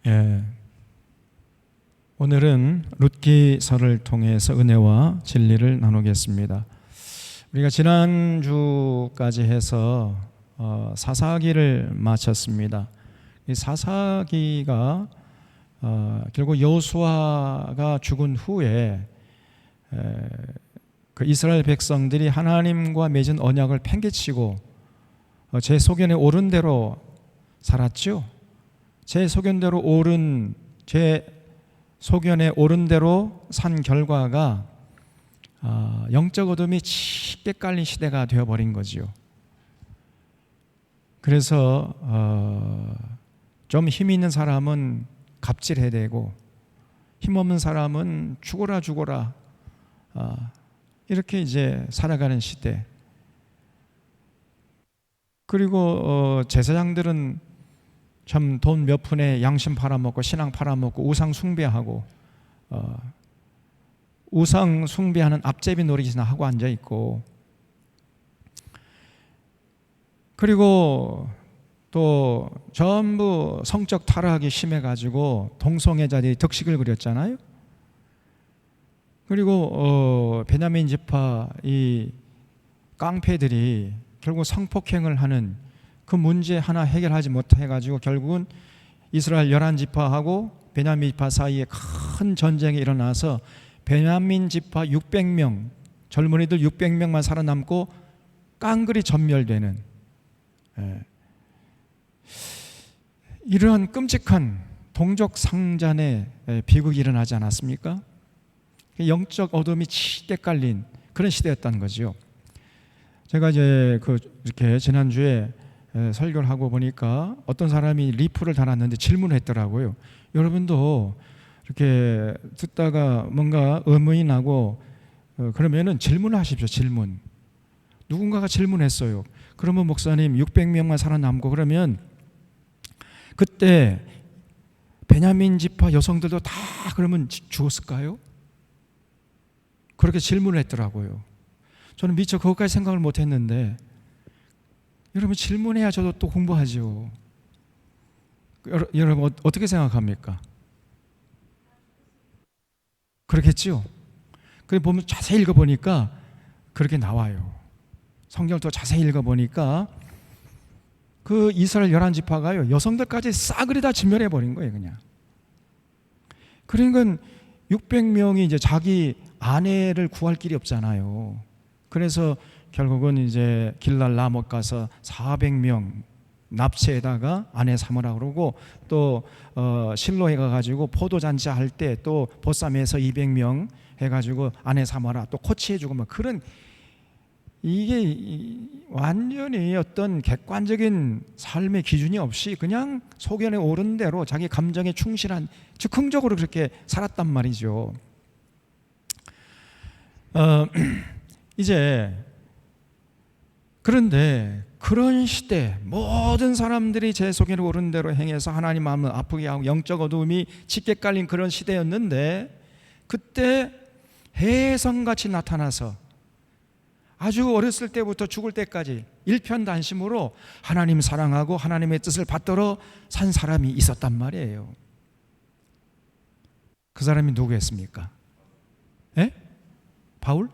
예, 오늘은 룻기서를 통해서 은혜와 진리를 나누겠습니다. 우리가 지난주까지 해서 사사기를 마쳤습니다. 이 사사기가 결국 여호수아가 죽은 후에 그 이스라엘 백성들이 하나님과 맺은 언약을 팽개치고 제 소견에 옳은 대로 살았죠. 제 소견에 옳은 대로 산 결과가 영적 어둠이 짙게 깔린 시대가 되어버린 거지요. 그래서 좀 힘 있는 사람은 갑질해야 되고 힘없는 사람은 죽어라 이렇게 이제 살아가는 시대. 그리고 제사장들은 참 돈 몇 푼에 양심 팔아먹고 신앙 팔아먹고 우상 숭배하고 우상 숭배하는 앞제비 노릇이나 하고 앉아있고, 그리고 또 전부 성적 타락이 심해가지고 동성애자들이 덕식을 그렸잖아요. 그리고 베냐민 지파 이 깡패들이 결국 성폭행을 하는 그 문제 하나 해결하지 못해가지고 결국은 이스라엘 11지파하고 베냐민 지파 사이에 큰 전쟁이 일어나서 베냐민 지파 600명, 젊은이들 600명만 살아남고 깡그리 전멸되는 이러한 끔찍한 동족 상잔의 비극이 일어나지 않았습니까? 영적 어둠이 짙게 깔린 그런 시대였다는 거죠. 제가 이제 이렇게 지난주에 설교를 하고 보니까 어떤 사람이 리플을 달았는데 질문을 했더라고요. 여러분도 이렇게 듣다가 뭔가 의문이 나고 그러면은 질문을 하십시오. 질문. 누군가가 질문했어요. 그러면 목사님 600명만 살아남고 그러면 그때 베냐민 지파 여성들도 다 그러면 죽었을까요? 그렇게 질문을 했더라고요. 저는 미처 그것까지 생각을 못했는데, 여러분 질문해야 저도 또 공부하죠. 여러분 어떻게 생각합니까? 그렇겠죠? 그래 보면 자세히 읽어보니까 그렇게 나와요. 성경을 더 자세히 읽어보니까 그 이스라엘 11지파가요 여성들까지 싸그리 다 진멸해버린 거예요. 그냥. 그러니까 600명이 이제 자기 아내를 구할 길이 없잖아요. 그래서 결국은 이제 길랄 라못 가서 400명 납치에다가 아내 삼으라 그러고, 또 실로에 가가지고 포도잔치 할 때 또 보쌈에서 200명 해가지고 아내 삼아라, 또 코치해주고 막 그런, 이게 완전히 어떤 객관적인 삶의 기준이 없이 그냥 소견에 오른 대로 자기 감정에 충실한, 즉흥적으로 그렇게 살았단 말이죠. 이제 그런데 그런 시대 모든 사람들이 제 소견에 오른 대로 행해서 하나님 마음을 아프게 하고 영적 어두움이 짙게 깔린 그런 시대였는데, 그때 혜성같이 나타나서 아주 어렸을 때부터 죽을 때까지 일편단심으로 하나님 사랑하고 하나님의 뜻을 받들어 산 사람이 있었단 말이에요. 그 사람이 누구였습니까? 예? 바울?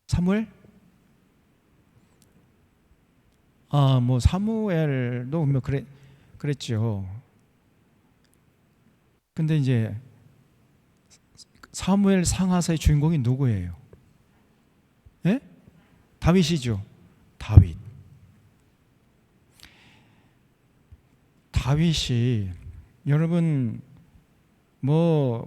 사무엘? 뭐 사무엘도 뭐 그랬죠. 근데 이제 사무엘 상하사의 주인공이 누구예요? 예? 다윗이죠. 다윗이 여러분 뭐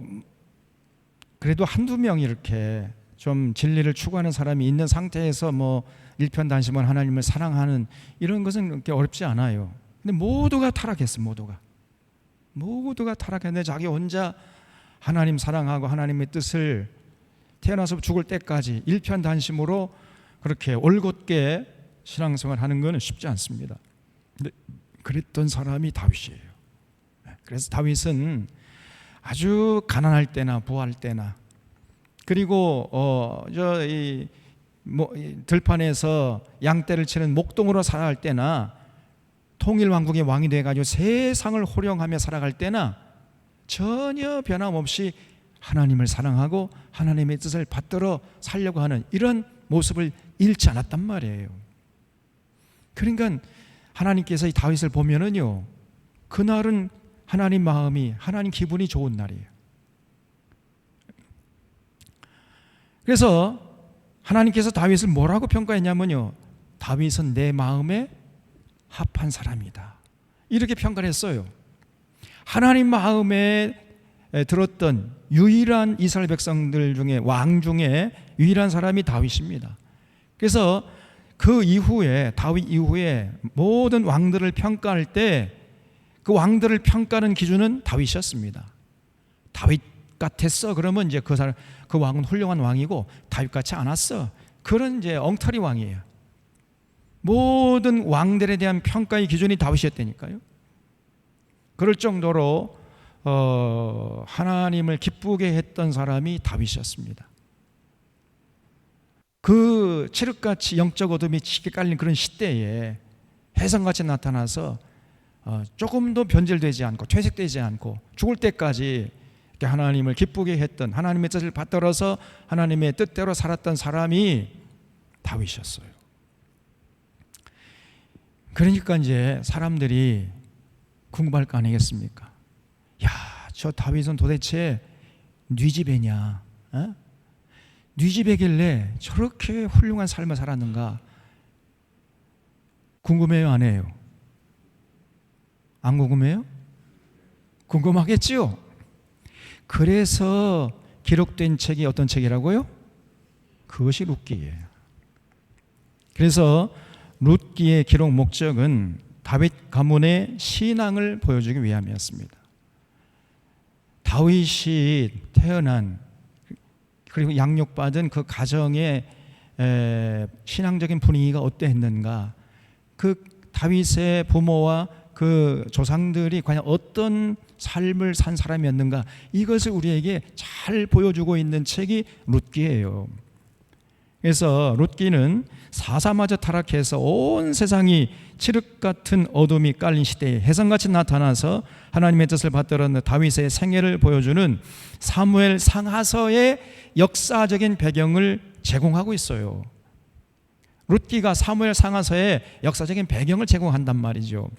그래도 한두 명 이렇게 좀 진리를 추구하는 사람이 있는 상태에서 뭐 일편단심은 하나님을 사랑하는 이런 것은 그렇게 어렵지 않아요. 근데 모두가 타락했어. 모두가 타락했는데 자기 혼자 하나님 사랑하고 하나님의 뜻을 태어나서 죽을 때까지 일편단심으로 그렇게 올곧게 신앙생활 하는 것은 쉽지 않습니다. 근데 그랬던 사람이 다윗이에요. 그래서 다윗은 아주 가난할 때나 부할 때나, 그리고 들판에서 양떼를 치는 목동으로 살아갈 때나 통일 왕국의 왕이 돼가지고 세상을 호령하며 살아갈 때나 전혀 변함없이 하나님을 사랑하고 하나님의 뜻을 받들어 살려고 하는 이런 모습을 잃지 않았단 말이에요. 그러니까 하나님께서 이 다윗을 보면은요, 그날은 하나님 마음이, 하나님 기분이 좋은 날이에요. 그래서 하나님께서 다윗을 뭐라고 평가했냐면요, 다윗은 내 마음에 합한 사람이다, 이렇게 평가를 했어요. 하나님 마음에 들었던 유일한 이스라엘 백성들 중에, 왕 중에 유일한 사람이 다윗입니다. 그래서 그 이후에, 다윗 이후에 모든 왕들을 평가할 때 그 왕들을 평가하는 기준은 다윗이었습니다. 다윗 같았어, 그러면 이제 그 왕은 훌륭한 왕이고, 다윗 같지 않았어, 그런 이제 엉터리 왕이에요. 모든 왕들에 대한 평가의 기준이 다윗이었다니까요. 그럴 정도로 하나님을 기쁘게 했던 사람이 다윗이었습니다. 그 칠흑같이 영적 어둠이 짙게 깔린 그런 시대에 혜성같이 나타나서 조금도 변질되지 않고 퇴색되지 않고 죽을 때까지 하나님을 기쁘게 했던, 하나님의 뜻을 받들어서 하나님의 뜻대로 살았던 사람이 다윗이었어요. 그러니까 이제 사람들이 궁금할 거 아니겠습니까? 야, 저 다윗은 도대체 네 집애냐? 네 집애길래 저렇게 훌륭한 삶을 살았는가? 궁금해요, 안 해요? 안 궁금해요? 궁금하겠지요? 그래서 기록된 책이 어떤 책이라고요? 그것이 룻기예요. 그래서 룻기의 기록 목적은 다윗 가문의 신앙을 보여주기 위함이었습니다. 다윗이 태어난, 그리고 양육받은 그 가정의 신앙적인 분위기가 어떠했는가, 그 다윗의 부모와 그 조상들이 과연 어떤 삶을 산 사람이었는가, 이것을 우리에게 잘 보여주고 있는 책이 룻기예요. 그래서 룻기는 사사마저 타락해서 온 세상이 칠흑 같은 어둠이 깔린 시대에 혜성같이 나타나서 하나님의 뜻을 받들었는 다윗의 생애를 보여주는 사무엘 상하서의 역사적인 배경을 제공하고 있어요. 룻기가 사무엘 상하서의 역사적인 배경을 제공한단 말이죠.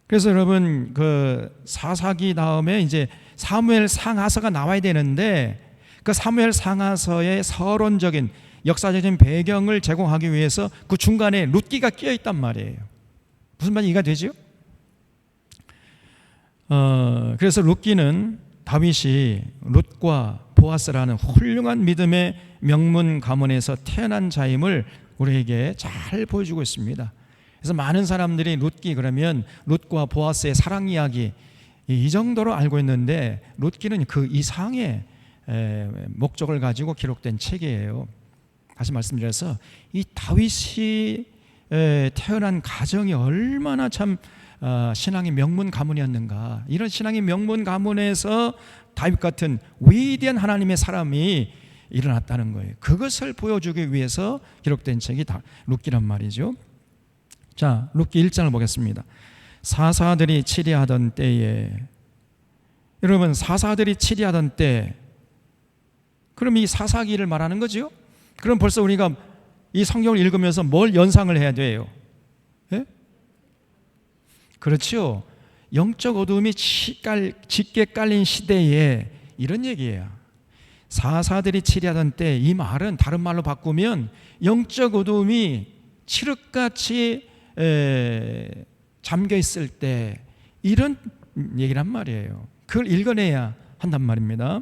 그래서 여러분, 그 사사기 다음에 이제 사무엘 상하서가 나와야 되는데, 그 사무엘 상하서의 서론적인 역사적인 배경을 제공하기 위해서 그 중간에 룻기가 끼어 있단 말이에요. 무슨 말이 이해가 되죠? 그래서 룻기는 다윗이 룻과 보아스라는 훌륭한 믿음의 명문 가문에서 태어난 자임을 우리에게 잘 보여주고 있습니다. 그래서 많은 사람들이 룻기 그러면 룻과 보아스의 사랑 이야기 이 정도로 알고 있는데, 룻기는 그 이상의 목적을 가지고 기록된 책이에요. 다시 말씀드려서 이 다윗이 태어난 가정이 얼마나 참 신앙의 명문 가문이었는가, 이런 신앙의 명문 가문에서 다윗 같은 위대한 하나님의 사람이 일어났다는 거예요. 그것을 보여주기 위해서 기록된 책이 룻기란 말이죠. 자, 룻기 1장을 보겠습니다. 사사들이 치리하던 때에, 여러분, 사사들이 치리하던 때, 그럼 이 사사기를 말하는 거죠. 그럼 벌써 우리가 이 성경을 읽으면서 뭘 연상을 해야 돼요? 예? 그렇죠. 영적 어둠이 짙게 깔린 시대에 이런 얘기예요. 사사들이 치리하던 때, 이 말은 다른 말로 바꾸면 영적 어둠이 칠흑같이 잠겨 있을 때, 이런 얘기란 말이에요. 그걸 읽어내야 한단 말입니다.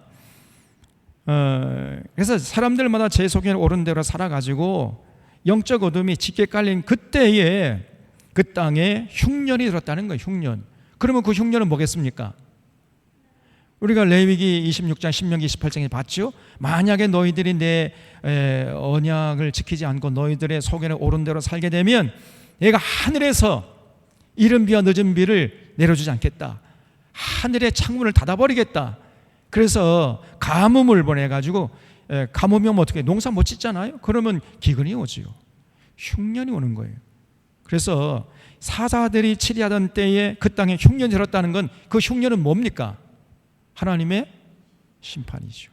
그래서 사람들마다 제 속에 오른 대로 살아가지고 영적 어둠이 짙게 깔린 그때에 그 땅에 흉년이 들었다는 거예요. 흉년. 그러면 그 흉년은 뭐겠습니까? 우리가 레위기 26장, 신명기 28장에 봤죠. 만약에 너희들이 내 언약을 지키지 않고 너희들의 속에 오른 대로 살게 되면 내가 하늘에서 이른 비와 늦은 비를 내려주지 않겠다. 하늘의 창문을 닫아버리겠다. 그래서 가뭄을 보내가지고, 가뭄이 오면 어떻게, 농사 못 짓잖아요. 그러면 기근이 오지요. 흉년이 오는 거예요. 그래서 사자들이 치리하던 때에 그 땅에 흉년이 들었다는 건 그 흉년은 뭡니까? 하나님의 심판이죠.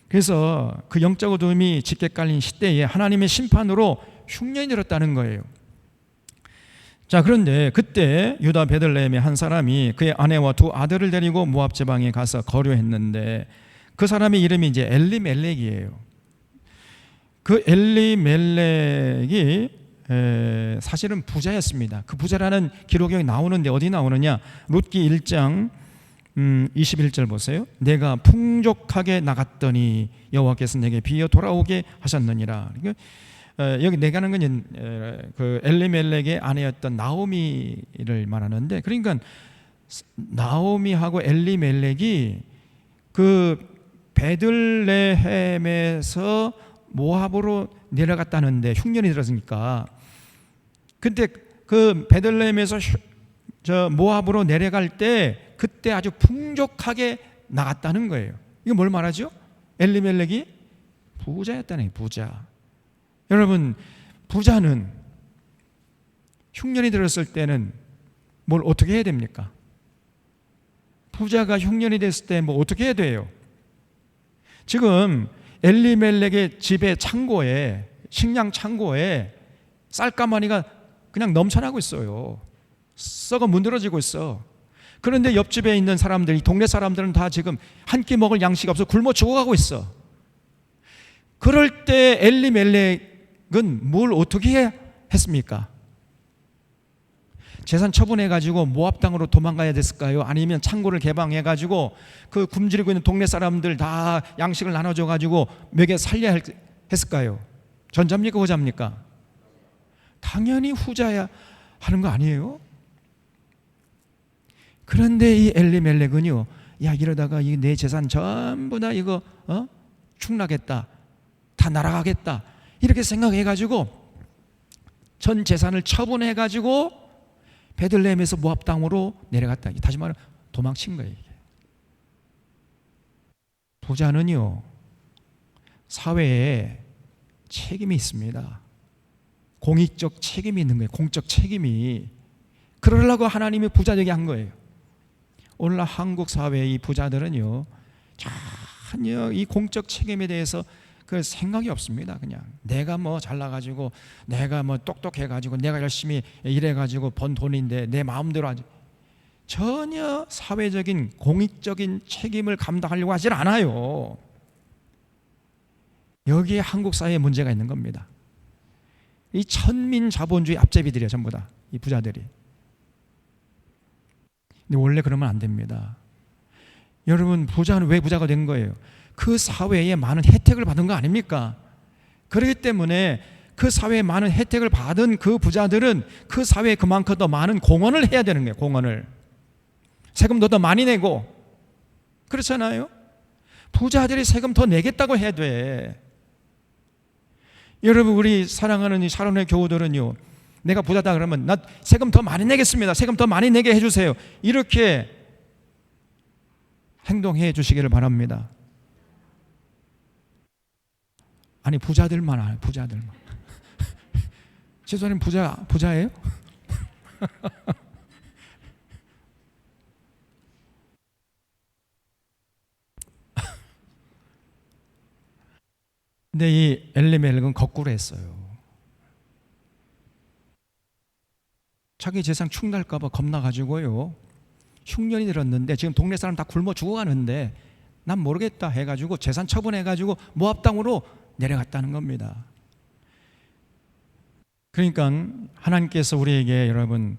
그래서 그 영적 어둠이 짙게 깔린 시대에 하나님의 심판으로 흉년이 들었다는 거예요. 자, 그런데 그때 유다 베들레헴의 한 사람이 그의 아내와 두 아들을 데리고 모압 지방에 가서 거류했는데 그 사람의 이름이 이제 엘리멜렉이에요. 그 엘리멜렉이 사실은 부자였습니다. 그 부자라는 기록이 나오는데 어디 나오느냐? 룻기 1장 21절 보세요. 내가 풍족하게 나갔더니 여호와께서 내게 비어 돌아오게 하셨느니라. 여기 내가는 건 그 엘리멜렉의 아내였던 나오미를 말하는데, 그러니까 나오미하고 엘리멜렉이 그 베들레헴에서 모압으로 내려갔다는데 흉년이 들었으니까, 근데 그 베들레헴에서 저 모압으로 내려갈 때 그때 아주 풍족하게 나갔다는 거예요. 이거 뭘 말하죠? 엘리멜렉이 부자였다는 거예요. 부자. 여러분, 부자는 흉년이 들었을 때는 뭘 어떻게 해야 됩니까? 부자가 흉년이 됐을 때 뭐 어떻게 해야 돼요? 지금 엘리멜렉의 집의 창고에, 식량 창고에 쌀가마니가 그냥 넘쳐나고 있어요. 썩어 문드러지고 있어. 그런데 옆집에 있는 사람들, 이 동네 사람들은 다 지금 한 끼 먹을 양식 없어 굶어 죽어가고 있어. 그럴 때 엘리멜렉은 뭘 어떻게 했습니까? 재산 처분해가지고 모압 땅으로 도망가야 됐을까요? 아니면 창고를 개방해가지고 그 굶주리고 있는 동네 사람들 다 양식을 나눠줘가지고 먹여 살려야 했을까요? 전자입니까? 후자입니까? 당연히 후자야 하는 거 아니에요? 그런데 이 엘리멜렉은요, 야, 이러다가 내 재산 전부 다 이거 축나겠다, 다 날아가겠다, 이렇게 생각해가지고 전 재산을 처분해가지고 베들레헴에서 모압 땅으로 내려갔다. 다시 말하면 도망친 거예요. 이게. 부자는요, 사회에 책임이 있습니다. 공익적 책임이 있는 거예요. 공적 책임이. 그러려고 하나님이 부자 되게 한 거예요. 오늘날 한국 사회의 이 부자들은요, 전혀 이 공적 책임에 대해서 그 생각이 없습니다. 그냥 내가 뭐 잘나가지고, 내가 뭐 똑똑해가지고, 내가 열심히 일해가지고 번 돈인데 내 마음대로 하지. 전혀 사회적인 공익적인 책임을 감당하려고 하질 않아요. 여기에 한국 사회에 문제가 있는 겁니다. 이 천민 자본주의 앞제비들이야, 전부 다 이 부자들이. 근데 원래 그러면 안 됩니다. 여러분, 부자는 왜 부자가 된 거예요? 그 사회에 많은 혜택을 받은 거 아닙니까? 그렇기 때문에 그 사회에 많은 혜택을 받은 그 부자들은 그 사회에 그만큼 더 많은 공헌을 해야 되는 거예요. 공헌을. 세금도 더 많이 내고. 그렇잖아요? 부자들이 세금 더 내겠다고 해야 돼. 여러분, 우리 사랑하는 이 사랑의 교우들은요, 내가 부자다 그러면 나 세금 더 많이 내겠습니다. 세금 더 많이 내게 해주세요. 이렇게 행동해 주시기를 바랍니다. 아니, 부자들만 알아요. 부자들만. 지소님 부자예요? 근데 이 엘리멜렉은 거꾸로 했어요. 자기 재산 축날까 봐 겁나가지고요, 흉년이 들었는데 지금 동네 사람 다 굶어 죽어가는데 난 모르겠다 해가지고 재산 처분해가지고 모압 땅으로 내려갔다는 겁니다. 그러니까 하나님께서 우리에게, 여러분,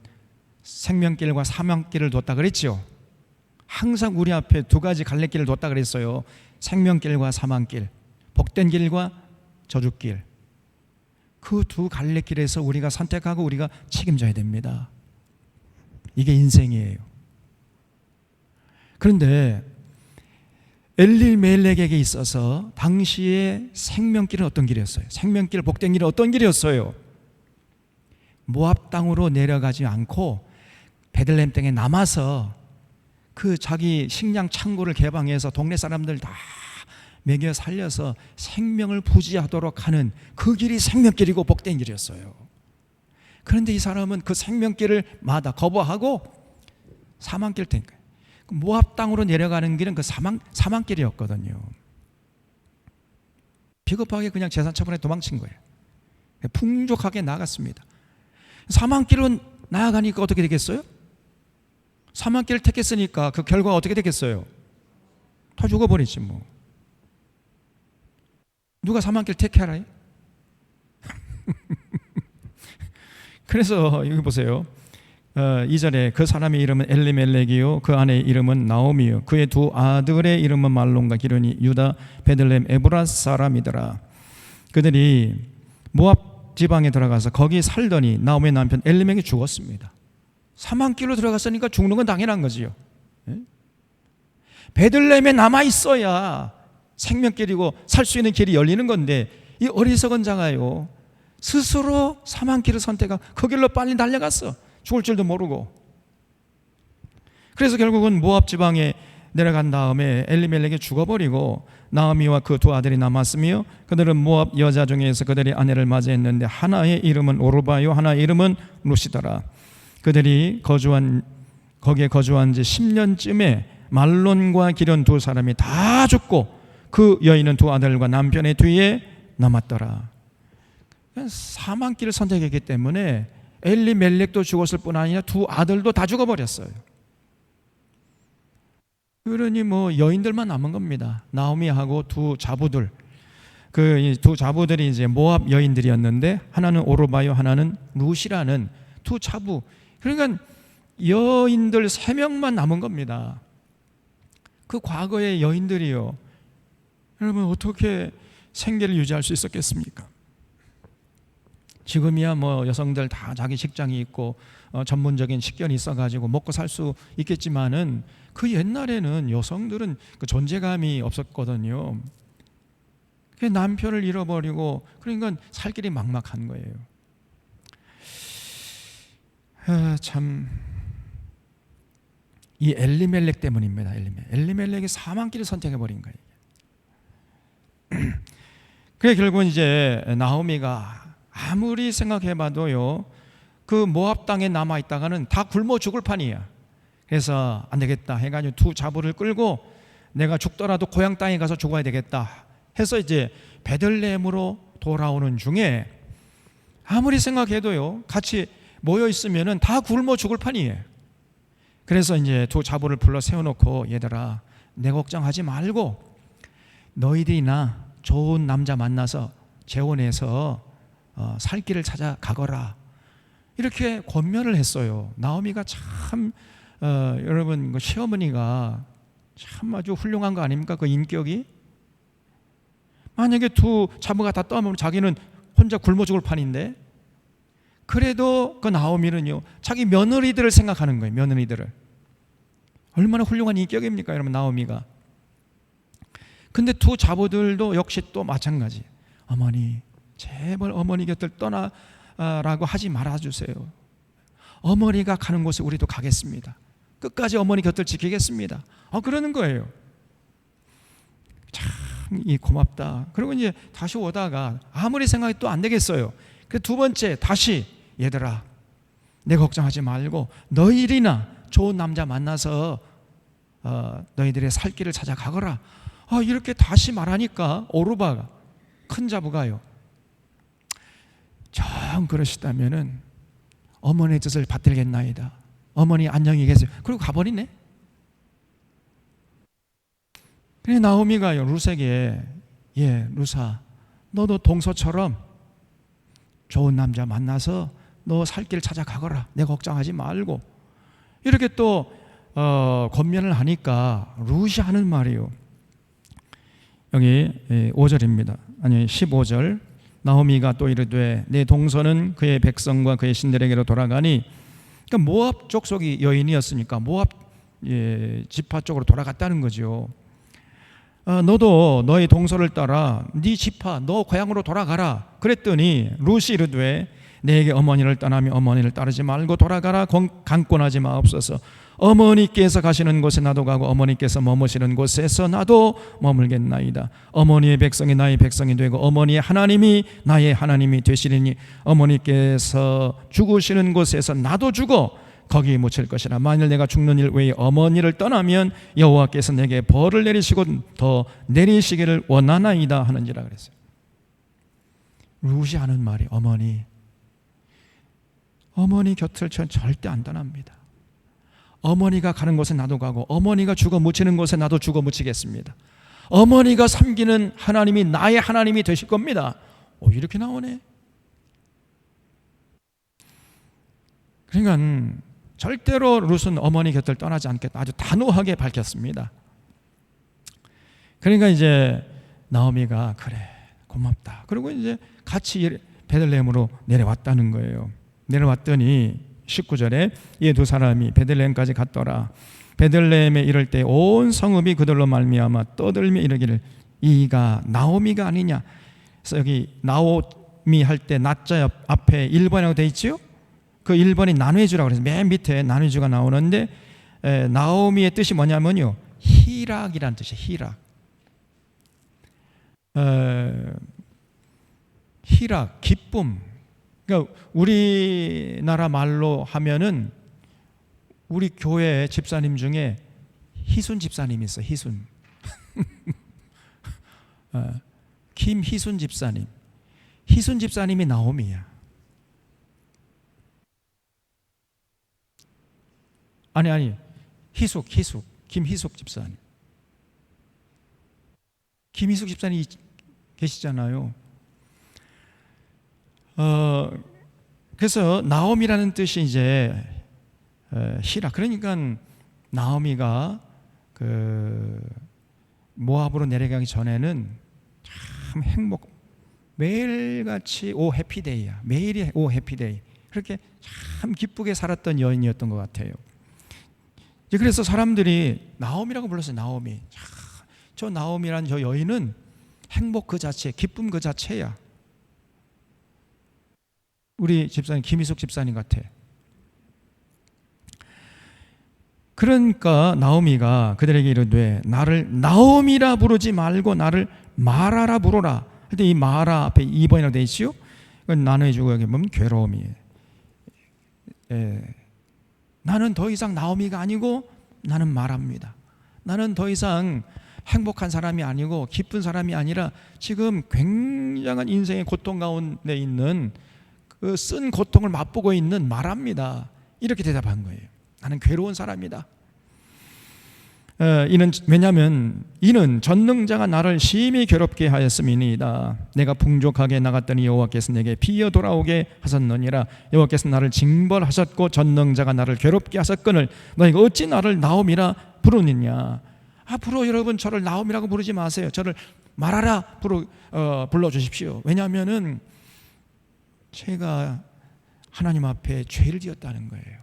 생명길과 사명길을 뒀다 그랬죠. 항상 우리 앞에 두 가지 갈래길을 뒀다 그랬어요. 생명길과 사망길, 복된 길과 저주길. 그 두 갈래길에서 우리가 선택하고 우리가 책임져야 됩니다. 이게 인생이에요. 그런데 엘리멜렉에게 있어서 당시의 생명길은 어떤 길이었어요? 생명길, 복된 길은 어떤 길이었어요? 모압 땅으로 내려가지 않고 베들레헴 땅에 남아서 그 자기 식량 창고를 개방해서 동네 사람들 다 먹여 살려서 생명을 부지하도록 하는 그 길이 생명길이고 복된 길이었어요. 그런데 이 사람은 그 생명길을 마다 거부하고 사망길 테니까. 모압 땅으로 내려가는 길은 그 사망길이었거든요. 비겁하게 그냥 재산 처분에 도망친 거예요. 풍족하게 나갔습니다. 사망길로 나아가니까 어떻게 되겠어요? 사망길을 택했으니까 그 결과가 어떻게 되겠어요? 다 죽어버리지 뭐. 누가 사망길 택해라? 그래서 여기 보세요. 2절에 그 사람의 이름은 엘리멜렉이요 그 아내의 이름은 나오미요 그의 두 아들의 이름은 말론과 기르니 유다 베들레헴 에브라 사람이더라. 그들이 모압 지방에 들어가서 거기 살더니 나오미의 남편 엘리멜렉이 죽었습니다. 사망길로 들어갔으니까 죽는 건 당연한 거지요. 베들레헴에 남아있어야 생명길이고 살 수 있는 길이 열리는 건데 이 어리석은 자가요 스스로 사망길을 선택하고 그 길로 빨리 달려갔어. 죽을 줄도 모르고. 그래서 결국은 모압 지방에 내려간 다음에 엘리멜렉이 죽어버리고 나오미와 그 두 아들이 남았으며 그들은 모압 여자 중에서 그들이 아내를 맞이했는데 하나의 이름은 오르바요 하나의 이름은 루시더라. 그들이 거기에 거주한 지 10년쯤에 말론과 기련 두 사람이 다 죽고 그 여인은 두 아들과 남편의 뒤에 남았더라. 사망길을 선택했기 때문에 엘리멜렉도 죽었을 뿐 아니라 두 아들도 다 죽어버렸어요. 그러니 뭐 여인들만 남은 겁니다. 나오미하고 두 자부들. 그 두 자부들이 이제 모압 여인들이었는데 하나는 오르바요 하나는 루시라는 두 자부. 그러니까 여인들 3명만 남은 겁니다. 그 과거의 여인들이요. 여러분 어떻게 생계를 유지할 수 있었겠습니까? 지금이야 뭐 여성들 다 자기 직장이 있고 전문적인 식견이 있어가지고 먹고 살 수 있겠지만은 그 옛날에는 여성들은 그 존재감이 없었거든요. 남편을 잃어버리고 그러니까 살 길이 막막한 거예요. 참 이 엘리멜렉 때문입니다. 엘리멜렉이 사망길을 선택해버린 거예요. 그래 결국은 이제 나오미가 아무리 생각해봐도요 그 모압 땅에 남아있다가는 다 굶어 죽을 판이야. 그래서 안 되겠다 해가지고 두 자부를 끌고 내가 죽더라도 고향 땅에 가서 죽어야 되겠다 해서 이제 베들레헴으로 돌아오는 중에 아무리 생각해도요 같이 모여 있으면은 다 굶어 죽을 판이에요. 그래서 이제 두 자부를 불러 세워놓고 얘들아 내 걱정하지 말고 너희들이나 좋은 남자 만나서 재혼해서 살 길을 찾아 가거라 이렇게 권면을 했어요. 나오미가 참 여러분 그 시어머니가 참 아주 훌륭한 거 아닙니까? 그 인격이. 만약에 두 자부가 다 떠나면 자기는 혼자 굶어 죽을 판인데 그래도 그 나오미는요 자기 며느리들을 생각하는 거예요. 며느리들을. 얼마나 훌륭한 인격입니까 여러분 나오미가. 근데 두 자부들도 역시 또 마찬가지. 어머니 제발 어머니 곁을 떠나라고 하지 말아주세요. 어머니가 가는 곳에 우리도 가겠습니다. 끝까지 어머니 곁을 지키겠습니다. 그러는 거예요. 참 이 고맙다. 그리고 이제 다시 오다가 아무리 생각이 또 안 되겠어요. 그 두 번째 다시 얘들아 내 걱정하지 말고 너희들이나 좋은 남자 만나서 너희들의 살 길을 찾아가거라. 이렇게 다시 말하니까 오르바가 큰 자부가요 정 그러시다면은 어머니의 뜻을 받들겠나이다. 어머니 안녕히 계세요. 그리고 가버리네. 그래 나오미가요 루세게 루사 너도 동서처럼 좋은 남자 만나서 너 살 길 찾아가거라. 내 걱정하지 말고 이렇게 또 권면을 하니까 루시 하는 말이에요. 여기 5절입니다. 아니 15절 나오미가 또 이르되 내 동서는 그의 백성과 그의 신들에게로 돌아가니 그러니까 모압 족속이 여인이었으니까 모압 지파 쪽으로 돌아갔다는 거죠. 너도 너의 동서를 따라 네 지파 너 고향으로 돌아가라. 그랬더니 루시 이르되 내게 어머니를 떠나며 어머니를 따르지 말고 돌아가라. 강권하지 마옵소서. 어머니께서 가시는 곳에 나도 가고 어머니께서 머무시는 곳에서 나도 머물겠나이다. 어머니의 백성이 나의 백성이 되고 어머니의 하나님이 나의 하나님이 되시리니 어머니께서 죽으시는 곳에서 나도 죽어 거기 묻힐 것이라. 만일 내가 죽는 일 외에 어머니를 떠나면 여호와께서 내게 벌을 내리시고 더 내리시기를 원하나이다 하는지라 그랬어요. 루시 하는 말이 어머니 곁을 절대 안 떠납니다. 어머니가 가는 곳에 나도 가고 어머니가 죽어 묻히는 곳에 나도 죽어 묻히겠습니다. 어머니가 섬기는 하나님이 나의 하나님이 되실 겁니다. 이렇게 나오네. 그러니까 절대로 룻은 어머니 곁을 떠나지 않겠다 아주 단호하게 밝혔습니다. 그러니까 이제 나오미가 그래 고맙다. 그리고 이제 같이 베들레헴으로 내려왔다는 거예요. 내려왔더니 19절에 이 두 사람이 베들레헴까지 갔더라. 베들레헴에 이를 때 온 성읍이 그들로 말미암아 떠들며 이르기를 이가 나오미가 아니냐. 그래서 여기 나오미 할 때 나자 앞에 1번이라고 되어 있지요. 그 1번이 나누어주라고 그래서 맨 밑에 나누어주가 나오는데 나오미의 뜻이 뭐냐면요, 희락이라는 뜻이에요. 희락, 기쁨. 그러니까 우리나라 말로 하면은 우리 교회 집사님 중에 희순 집사님이 있어요. 희순. 김희순 집사님. 희순 집사님이 나오미야. 아니 희숙 김희숙 집사님. 김희숙 집사님 계시잖아요. 그래서 나오미라는 뜻이 이제 희락. 그러니까 나오미가 그 모압으로 내려가기 전에는 참 매일같이 오 해피데이야. 매일이 오 해피데이. 그렇게 참 기쁘게 살았던 여인이었던 것 같아요. 그래서 사람들이 나오미라고 불렀어요. 나오미. 저 나오미라는 저 여인은 행복 그 자체, 기쁨 그 자체야. 우리 집사님 김희숙 집사님 같아. 그러니까 나오미가 그들에게 이르되 나를 나오미라 부르지 말고 나를 마라라 부르라. 근데 이 마라 앞에 2번이라고 되어 있지요. 나눠주고 여기 보면 괴로움이에요. 나는 더 이상 나오미가 아니고 나는 마라입니다. 나는 더 이상 행복한 사람이 아니고 기쁜 사람이 아니라 지금 굉장한 인생의 고통 가운데 있는 그 쓴 고통을 맛보고 있는 마라입니다. 이렇게 대답한 거예요. 나는 괴로운 사람이다. 왜냐하면 이는 전능자가 나를 심히 괴롭게 하였음이니이다. 내가 풍족하게 나갔더니 여호와께서 내게 비어 돌아오게 하셨느니라. 여호와께서 나를 징벌하셨고 전능자가 나를 괴롭게 하셨거늘 너희가 어찌 나를 나오미라 부르느냐. 앞으로 여러분 저를 나오미라고 부르지 마세요. 저를 마라라 불러주십시오. 왜냐하면은 제가 하나님 앞에 죄를 지었다는 거예요.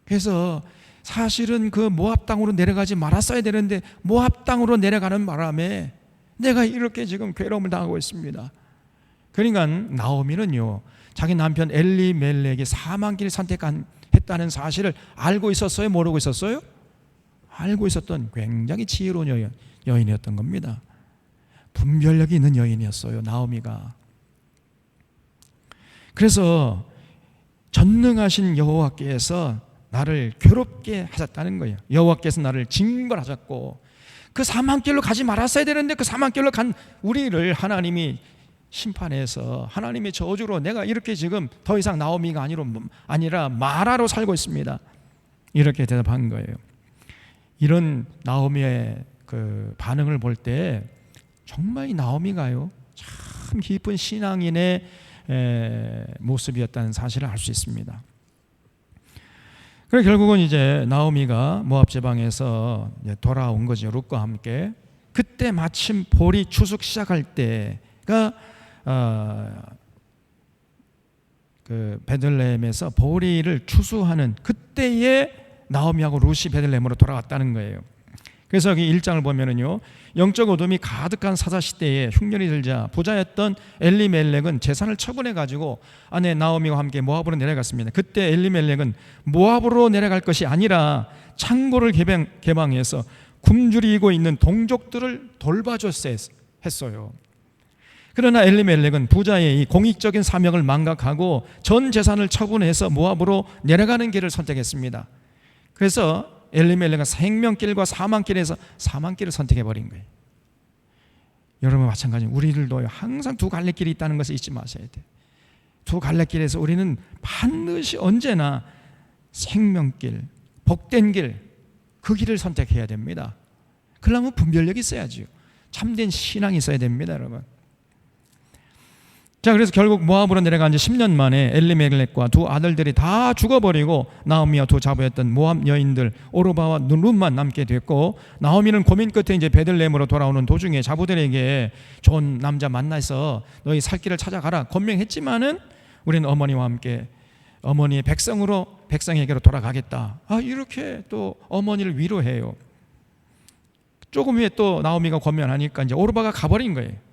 그래서 사실은 그 모압 땅으로 내려가지 말았어야 되는데 모압 땅으로 내려가는 바람에 내가 이렇게 지금 괴로움을 당하고 있습니다. 그러니까 나오미는요, 자기 남편 엘리멜렉이 사망길을 선택했다는 사실을 알고 있었어요? 모르고 있었어요? 알고 있었던 굉장히 지혜로운 여인이었던 겁니다. 분별력이 있는 여인이었어요, 나오미가. 그래서 전능하신 여호와께서 나를 괴롭게 하셨다는 거예요. 여호와께서 나를 징벌하셨고 그 사망길로 가지 말았어야 되는데 그 사망길로 간 우리를 하나님이 심판해서 하나님의 저주로 내가 이렇게 지금 더 이상 나오미가 아니라 마라로 살고 있습니다. 이렇게 대답한 거예요. 이런 나오미의 그 반응을 볼 때 정말 이 나오미가요 참 깊은 신앙인의 모습이었다는 사실을 알 수 있습니다. 그래 결국은 이제 나오미가 모압 지방에서 돌아온 거죠. 룻과 함께. 그때 마침 볼이 추수 시작할 때가 그 베들레헴에서 보리를 추수하는 그때에 나오미하고 룻이 베들레헴으로 돌아왔다는 거예요. 그래서 여기 1장을 보면은요, 영적 어둠이 가득한 사사시대에 흉년이 들자 부자였던 엘리멜렉은 재산을 처분해 가지고 아내 나오미와 함께 모압으로 내려갔습니다. 그때 엘리멜렉은 모압으로 내려갈 것이 아니라 창고를 개방해서 굶주리고 있는 동족들을 돌봐줬어야 했어요. 그러나 엘리멜렉은 부자의 이 공익적인 사명을 망각하고 전 재산을 처분해서 모압으로 내려가는 길을 선택했습니다. 그래서 엘리멜렉은 생명길과 사망길에서 사망길을 선택해버린 거예요. 여러분 마찬가지로 우리들도 항상 두 갈래 길이 있다는 것을 잊지 마셔야 돼요. 두 갈래 길에서 우리는 반드시 언제나 생명길, 복된 길, 그 길을 선택해야 됩니다. 그러려면 분별력이 있어야죠. 참된 신앙이 있어야 됩니다, 여러분. 자, 그래서 결국 모압으로 내려간 지 10년 만에 엘리멜렉과 두 아들들이 다 죽어버리고 나오미와 두 자부였던 모압 여인들 오르바와 룻만 남게 됐고, 나오미는 고민 끝에 이제 베들레헴으로 돌아오는 도중에 자부들에게 좋은 남자 만나서 너희 살 길을 찾아가라 권명했지만은 우리는 어머니와 함께 어머니의 백성에게로 돌아가겠다. 이렇게 또 어머니를 위로해요. 조금 후에 또 나오미가 권면하니까 이제 오르바가 가버린 거예요.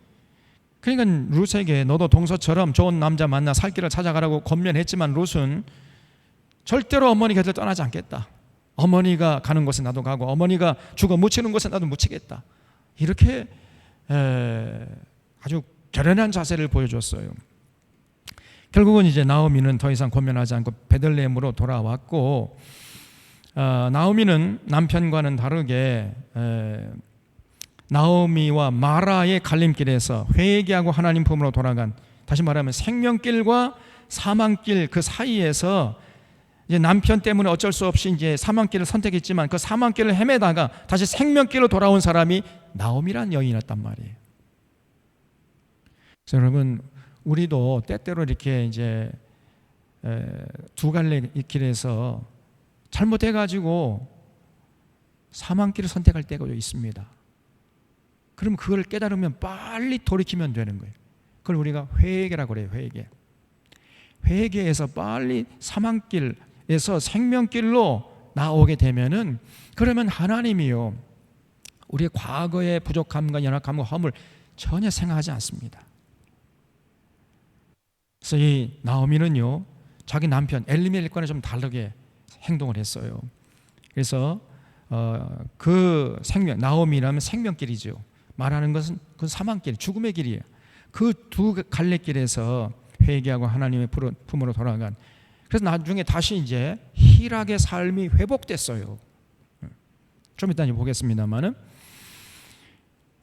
그러니까 룻에게 너도 동서처럼 좋은 남자 만나 살 길을 찾아가라고 권면했지만 룻은 절대로 어머니 곁을 떠나지 않겠다. 어머니가 가는 곳에 나도 가고 어머니가 죽어 묻히는 곳에 나도 묻히겠다. 이렇게 아주 결연한 자세를 보여줬어요. 결국은 이제 나오미는 더 이상 권면하지 않고 베들레헴으로 돌아왔고, 나오미는 남편과는 다르게 나오미와 마라의 갈림길에서 회개하고 하나님 품으로 돌아간, 다시 말하면 생명길과 사망길 그 사이에서 이제 남편 때문에 어쩔 수 없이 이제 사망길을 선택했지만 그 사망길을 헤매다가 다시 생명길로 돌아온 사람이 나오미란 여인이었단 말이에요. 그래서 여러분 우리도 때때로 이렇게 이제 두 갈래 길에서 잘못해가지고 사망길을 선택할 때가 있습니다. 그럼 그걸 깨달으면 빨리 돌이키면 되는 거예요. 그걸 우리가 회개라고 그래요. 회개해서 빨리 사망길에서 생명길로 나오게 되면은, 그러면 하나님이요 우리의 과거의 부족함과 연약함과 허물 전혀 생각하지 않습니다. 그래서 이 나오미는요 자기 남편 엘리멜렉과는 좀 다르게 행동을 했어요. 그래서 그 나오미라면 생명길이죠. 말하는 것은 그 사망길, 죽음의 길이에요. 그 두 갈래길에서 회개하고 하나님의 품으로 돌아간, 그래서 나중에 다시 이제 희락의 삶이 회복됐어요. 좀 이따 이제 보겠습니다만은,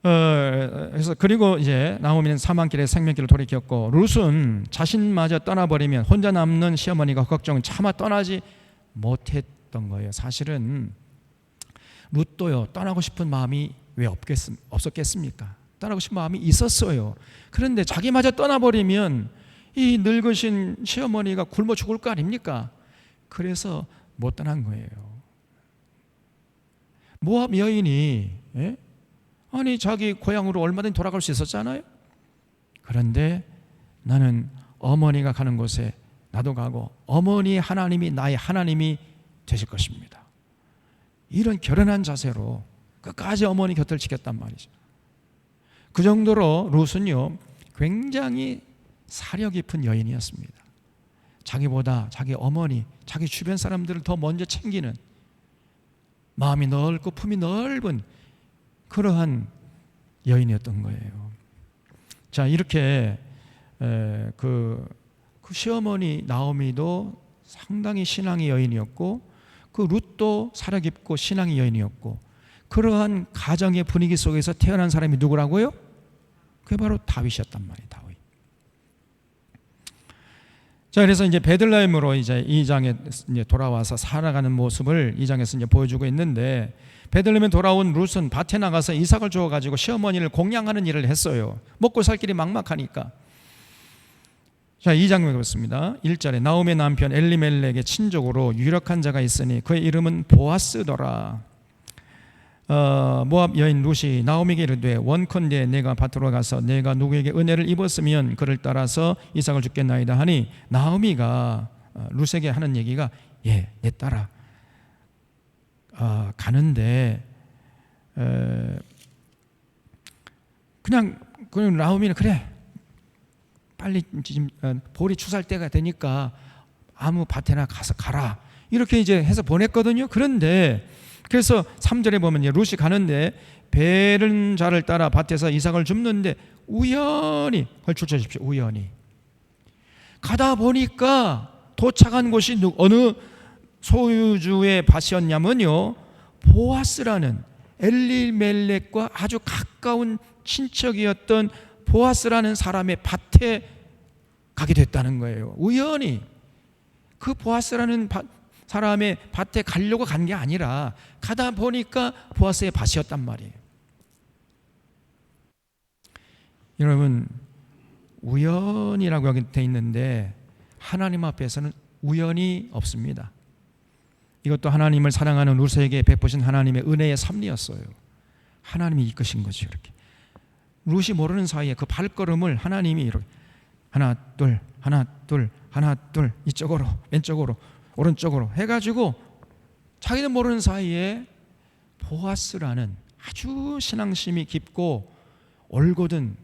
그래서 그리고 이제 나오미는 사망길에 생명길을 돌이켰고, 룻은 자신마저 떠나버리면 혼자 남는 시어머니가 걱정은 차마 떠나지 못했던 거예요. 사실은 룻도요 떠나고 싶은 마음이 왜 없었겠습니까? 떠나고 싶은 마음이 있었어요. 그런데 자기마저 떠나버리면 이 늙으신 시어머니가 굶어 죽을 거 아닙니까? 그래서 못 떠난 거예요. 모압 여인이 아니 자기 고향으로 얼마든지 돌아갈 수 있었잖아요. 그런데 나는 어머니가 가는 곳에 나도 가고 어머니의 하나님이 나의 하나님이 되실 것입니다. 이런 결연한 자세로 끝까지 어머니 곁을 지켰단 말이죠. 그 정도로 룻은요 굉장히 사려 깊은 여인이었습니다. 자기보다 자기 어머니, 자기 주변 사람들을 더 먼저 챙기는, 마음이 넓고 품이 넓은 그러한 여인이었던 거예요. 자, 이렇게 그 시어머니 나오미도 상당히 신앙의 여인이었고, 그 룻도 사려 깊고 신앙의 여인이었고, 그러한 가정의 분위기 속에서 태어난 사람이 누구라고요? 그게 바로 다윗이었단 말이에요. 다윗. 자, 그래서 이제 베들레헴으로 이제 2장에 이제 돌아와서 살아가는 모습을 2장에서 이제 보여주고 있는데, 베들레헴에 돌아온 룻은 밭에 나가서 이삭을 주워 가지고 시어머니를 공양하는 일을 했어요. 먹고 살 길이 막막하니까. 자, 2장 보겠습니다. 1절에 나오미의 남편 엘리멜렉의 친족으로 유력한 자가 있으니 그의 이름은 보아스더라. 모압 여인 룻이 나오미에게 이르되 원컨대 내가 밭으로 가서 내가 누구에게 은혜를 입었으면 그를 따라서 이삭을 주겠나이다 하니, 나오미가 룻에게 하는 얘기가 내 따라 가는데 그냥 나오미는 그래 빨리 지금 보리 추수할 때가 되니까 아무 밭에나 가서 가라 이렇게 이제 해서 보냈거든요. 그런데 그래서 3절에 보면 이제 룻이 가는데 베른 자를 따라 밭에서 이삭을 줍는데 우연히 걸추십시오. 우연히 가다 보니까 도착한 곳이 어느 소유주의 밭이었냐면요, 보아스라는 엘리멜렉과 아주 가까운 친척이었던 보아스라는 사람의 밭에 가게 됐다는 거예요. 우연히 그 보아스라는 사람의 밭에 가려고 간 게 아니라 가다 보니까 보아스의 밭이었단 말이에요. 여러분, 우연이라고 여기 돼 있는데 하나님 앞에서는 우연이 없습니다. 이것도 하나님을 사랑하는 룻에게 베푸신 하나님의 은혜의 섭리였어요. 하나님이 이끄신 거죠. 이렇게 룻이 모르는 사이에 그 발걸음을 하나님이 이렇게 하나 둘 하나 둘 하나 둘 이쪽으로 왼쪽으로 오른쪽으로 해가지고 자기도 모르는 사이에 보아스라는 아주 신앙심이 깊고 올곧은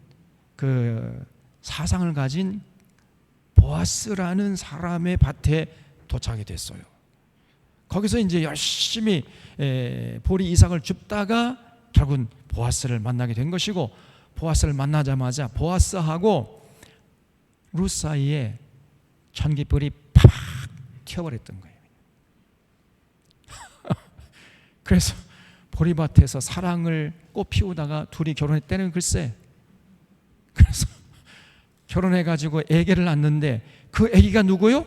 그 사상을 가진 보아스라는 사람의 밭에 도착이 됐어요. 거기서 이제 열심히 보리 이삭을 줍다가 결국은 보아스를 만나게 된 것이고, 보아스를 만나자마자 보아스하고 룻 사이에 전깃불이 팍 튀어버렸던 거예요. 그래서 보리밭에서 사랑을 꽃 피우다가 둘이 결혼했다는 글쎄. 그래서 결혼해가지고 아기를 낳는데 그 아기가 누구요?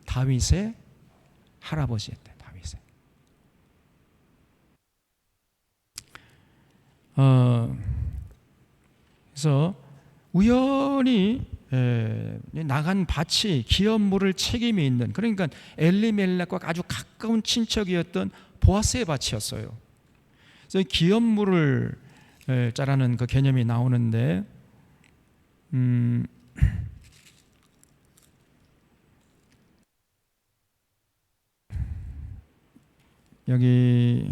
다윗의 할아버지였대. 다윗의. 그래서 우연히 나간 밭이 기업물을 책임이 있는, 그러니까 엘리멜렉과 아주 가까운 친척이었던 보아스의 밭이었어요. 그래서 기업물을 짜라는 그 개념이 나오는데, 여기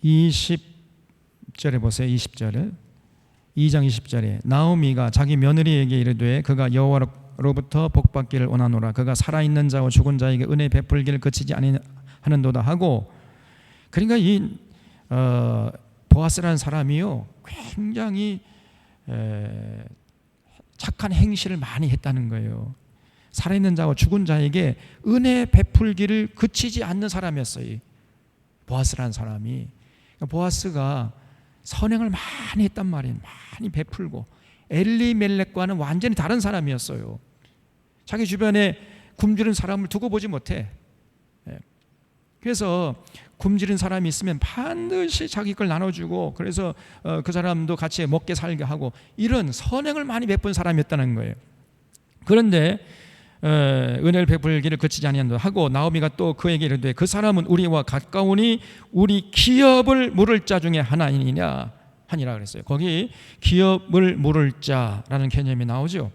20절에 보세요. 20절에 2장 20절에 나오미가 자기 며느리에게 이르되 그가 여호와로부터 복받기를 원하노라. 그가 살아있는 자와 죽은 자에게 은혜 베풀기를 그치지 아니하는도다 하고, 그러니까 이 보아스라는 사람이요 굉장히 착한 행실을 많이 했다는 거예요. 살아있는 자와 죽은 자에게 은혜 베풀기를 그치지 않는 사람이었어요. 보아스라는 사람이. 보아스가 선행을 많이 했단 말이에요. 많이 베풀고. 엘리멜렉과는 완전히 다른 사람이었어요. 자기 주변에 굶주린 사람을 두고 보지 못해. 그래서 굶주린 사람이 있으면 반드시 자기 걸 나눠주고, 그래서 그 사람도 같이 먹게 살게 하고, 이런 선행을 많이 베푼 사람이었다는 거예요. 그런데 은혜를 베풀기를 그치지 아니한다 하고, 나오미가 또 그에게 이르되 그 사람은 우리와 가까우니 우리 기업을 물을 자 중에 하나이냐 하니라 그랬어요. 거기 기업을 물을 자라는 개념이 나오죠.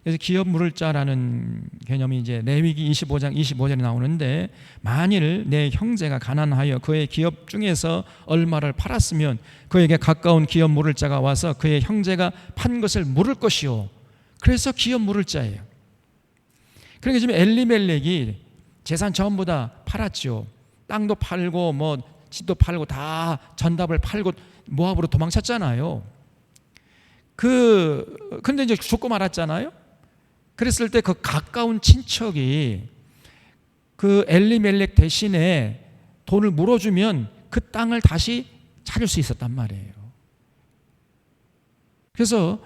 그래서 기업 물을 자라는 개념이 이제 레위기 25장 25절에 나오는데, 만일 내 형제가 가난하여 그의 기업 중에서 얼마를 팔았으면 그에게 가까운 기업 물을 자가 와서 그의 형제가 판 것을 물을 것이요. 그래서 기업 물을 자예요. 그러니까 지금 엘리멜렉이 재산 전부 다 팔았죠. 땅도 팔고 뭐 집도 팔고 다 전답을 팔고 모압으로 도망쳤잖아요. 근데 이제 죽고 말았잖아요. 그랬을 때 그 가까운 친척이 그 엘리멜렉 대신에 돈을 물어주면 그 땅을 다시 찾을 수 있었단 말이에요. 그래서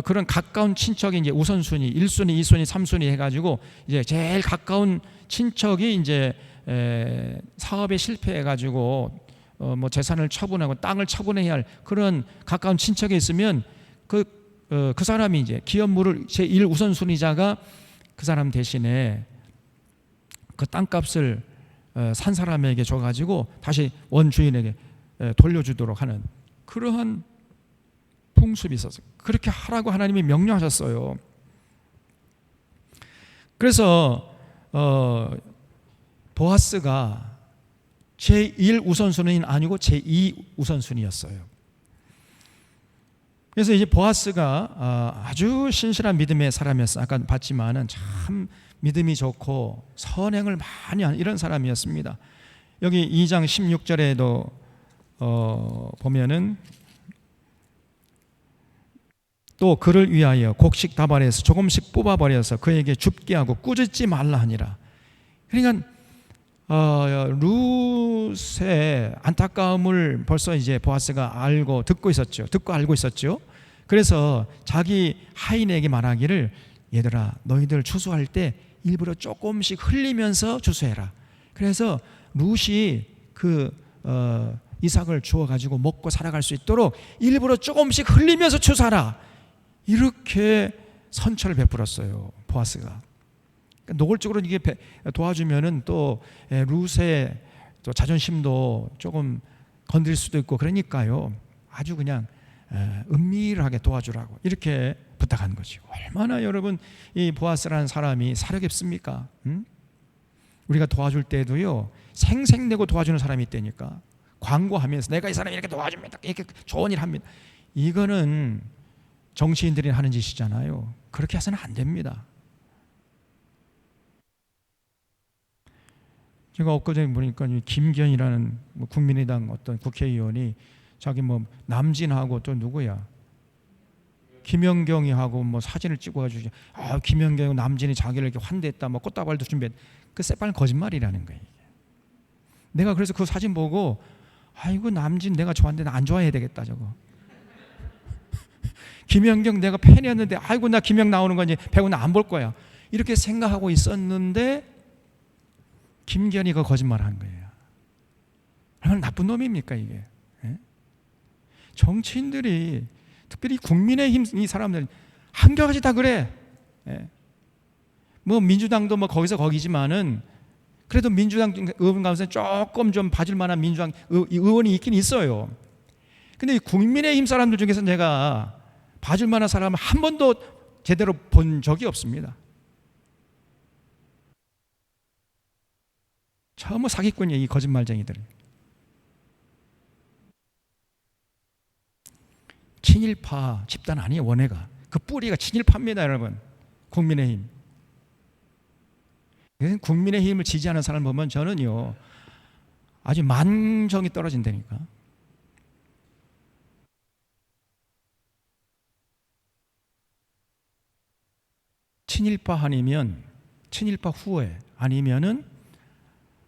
그런 가까운 친척이 이제 우선순위, 1순위, 2순위, 3순위 해가지고 이제 제일 가까운 친척이 이제 사업에 실패해가지고 뭐 재산을 처분하고 땅을 처분해야 할 그런 가까운 친척이 있으면 그 사람이 이제 기업물을 제1 우선순위자가 그 사람 대신에 그 땅값을 산 사람에게 줘가지고 다시 원주인에게 돌려주도록 하는 그러한 풍습이 있었어요. 그렇게 하라고 하나님이 명령하셨어요. 그래서 보아스가 제1 우선순위는 아니고 제2 우선순위였어요. 그래서 이제 보아스가 아주 신실한 믿음의 사람이었어요. 아까 봤지만은 참 믿음이 좋고 선행을 많이 하는 이런 사람이었습니다. 여기 2장 16절에도 보면은 또 그를 위하여 곡식 다발에서 조금씩 뽑아버려서 그에게 줍게 하고 꾸짖지 말라 하니라. 그러니까 룻의 안타까움을 벌써 이제 보아스가 알고 듣고 있었죠. 듣고 알고 있었죠. 그래서 자기 하인에게 말하기를 얘들아 너희들 추수할 때 일부러 조금씩 흘리면서 추수해라. 그래서 룻이 그 이삭을 주워 가지고 먹고 살아갈 수 있도록 일부러 조금씩 흘리면서 추수하라. 이렇게 선처를 베풀었어요. 보아스가. 노골적으로 이게 도와주면은 또 룻의 또 자존심도 조금 건드릴 수도 있고 그러니까요. 아주 그냥 은밀하게 도와주라고 이렇게 부탁한 거죠. 얼마나 여러분 이 보아스라는 사람이 사려 깊습니까? 우리가 도와줄 때도요 생색내고 도와주는 사람이 있다니까. 광고하면서 내가 이 사람 이렇게 도와줍니다. 이렇게 좋은 일 합니다. 이거는 정치인들이 하는 짓이잖아요. 그렇게 해서는 안 됩니다. 제가 엊그제 보니까 김기현이라는 국민의당 어떤 국회의원이 자기 남진하고 또 누구야 김연경이 하고 사진을 찍어가지고 김연경 남진이 자기를 이렇게 환대했다 꽃다발도 준비했. 그 새빨간 거짓말이라는 거예요. 내가 그래서 그 사진 보고 아이고 남진 내가 좋아하는데 나 안 좋아해야 되겠다 저거. 김연경 내가 팬이었는데 아이고 나 김영 나오는 거지 배우 나 안 볼 거야 이렇게 생각하고 있었는데 김기현이 그 거짓말을 한 거예요. 얼마나 나쁜 놈입니까 이게. 정치인들이 특별히 국민의힘 이 사람들 한결같이 다 그래. 민주당도 거기서 거기지만은 그래도 민주당 의원 가운데 조금 좀 봐줄 만한 민주당 의원이 있긴 있어요. 근데 국민의힘 사람들 중에서 내가 봐줄 만한 사람을 한 번도 제대로 본 적이 없습니다. 전부 사기꾼이에요, 이 거짓말쟁이들. 친일파 집단 아니에요, 원해가. 그 뿌리가 친일파입니다, 여러분. 국민의힘. 국민의힘을 지지하는 사람 보면 저는요 아주 만정이 떨어진다니까. 친일파 아니면 친일파 후에 아니면은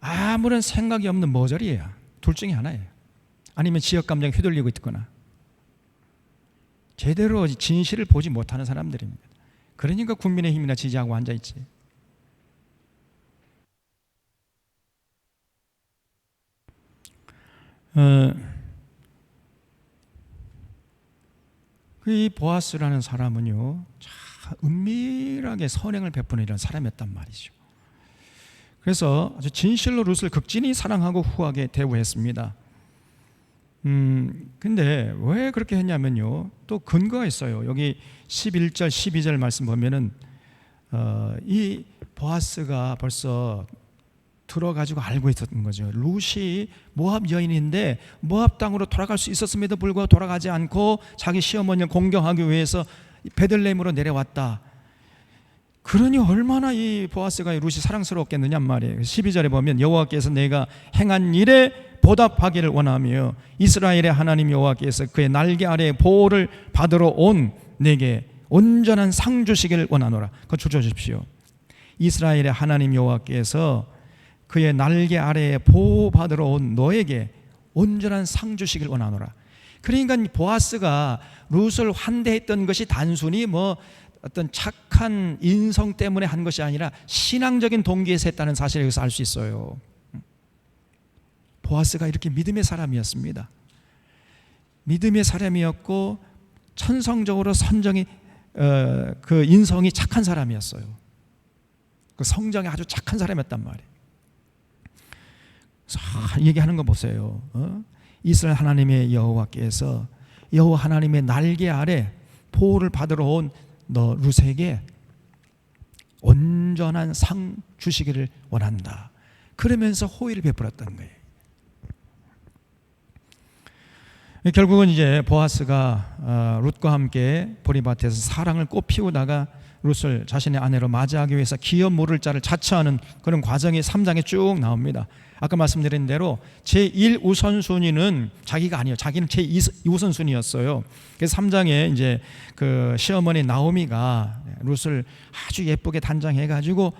아무런 생각이 없는 머저리예요. 둘 중에 하나예요. 아니면 지역 감정에 휘둘리고 있거나 제대로 진실을 보지 못하는 사람들입니다. 그러니까 국민의힘이나 지지하고 앉아있지. 이 보아스라는 사람은요 참 은밀하게 선행을 베푸는 이런 사람이었단 말이죠. 그래서 아주 진실로 룻을 극진히 사랑하고 후하게 대우했습니다. 근데 왜 그렇게 했냐면요 또 근거가 있어요. 여기 11절 12절 말씀 보면은 이 보아스가 벌써 들어가지고 알고 있었던 거죠. 룻이 모압 여인인데 모압 땅으로 돌아갈 수 있었음에도 불구하고 돌아가지 않고 자기 시어머니를 공경하기 위해서 베들레헴으로 내려왔다. 그러니 얼마나 이 보아스가 룻이 사랑스러웠겠느냐 말이에요. 12절에 보면 여호와께서 내가 행한 일에 보답하기를 원하며 이스라엘의 하나님 여호와께서 그의 날개 아래에 보호를 받으러 온 내게 온전한 상 주시기를 원하노라. 그거 주십시오. 이스라엘의 하나님 여호와께서 그의 날개 아래에 보호받으러 온 너에게 온전한 상 주시길 원하노라. 그러니까 보아스가 룻을 환대했던 것이 단순히 어떤 착한 인성 때문에 한 것이 아니라 신앙적인 동기에서 했다는 사실을 여기서 알 수 있어요. 보아스가 이렇게 믿음의 사람이었습니다. 믿음의 사람이었고 천성적으로 선정이 그 인성이 착한 사람이었어요. 그 성정이 아주 착한 사람이었단 말이에요. 얘기하는 거 보세요. 이스라엘 하나님의 여호와께서 여호와 하나님의 날개 아래 보호를 받으러 온 너 룻에게 온전한 상 주시기를 원한다. 그러면서 호의를 베풀었던 거예요. 결국은 이제 보아스가 룻과 함께 보리밭에서 사랑을 꽃피우다가 룻을 자신의 아내로 맞이하기 위해서 기업 모를 자를 자처하는 그런 과정이 3장에 쭉 나옵니다. 아까 말씀드린 대로 제1우선순위는 자기가 아니에요. 자기는 제2우선순위였어요. 그래서 3장에 이제 그 시어머니 나오미가 룻을 아주 예쁘게 단장해 가지고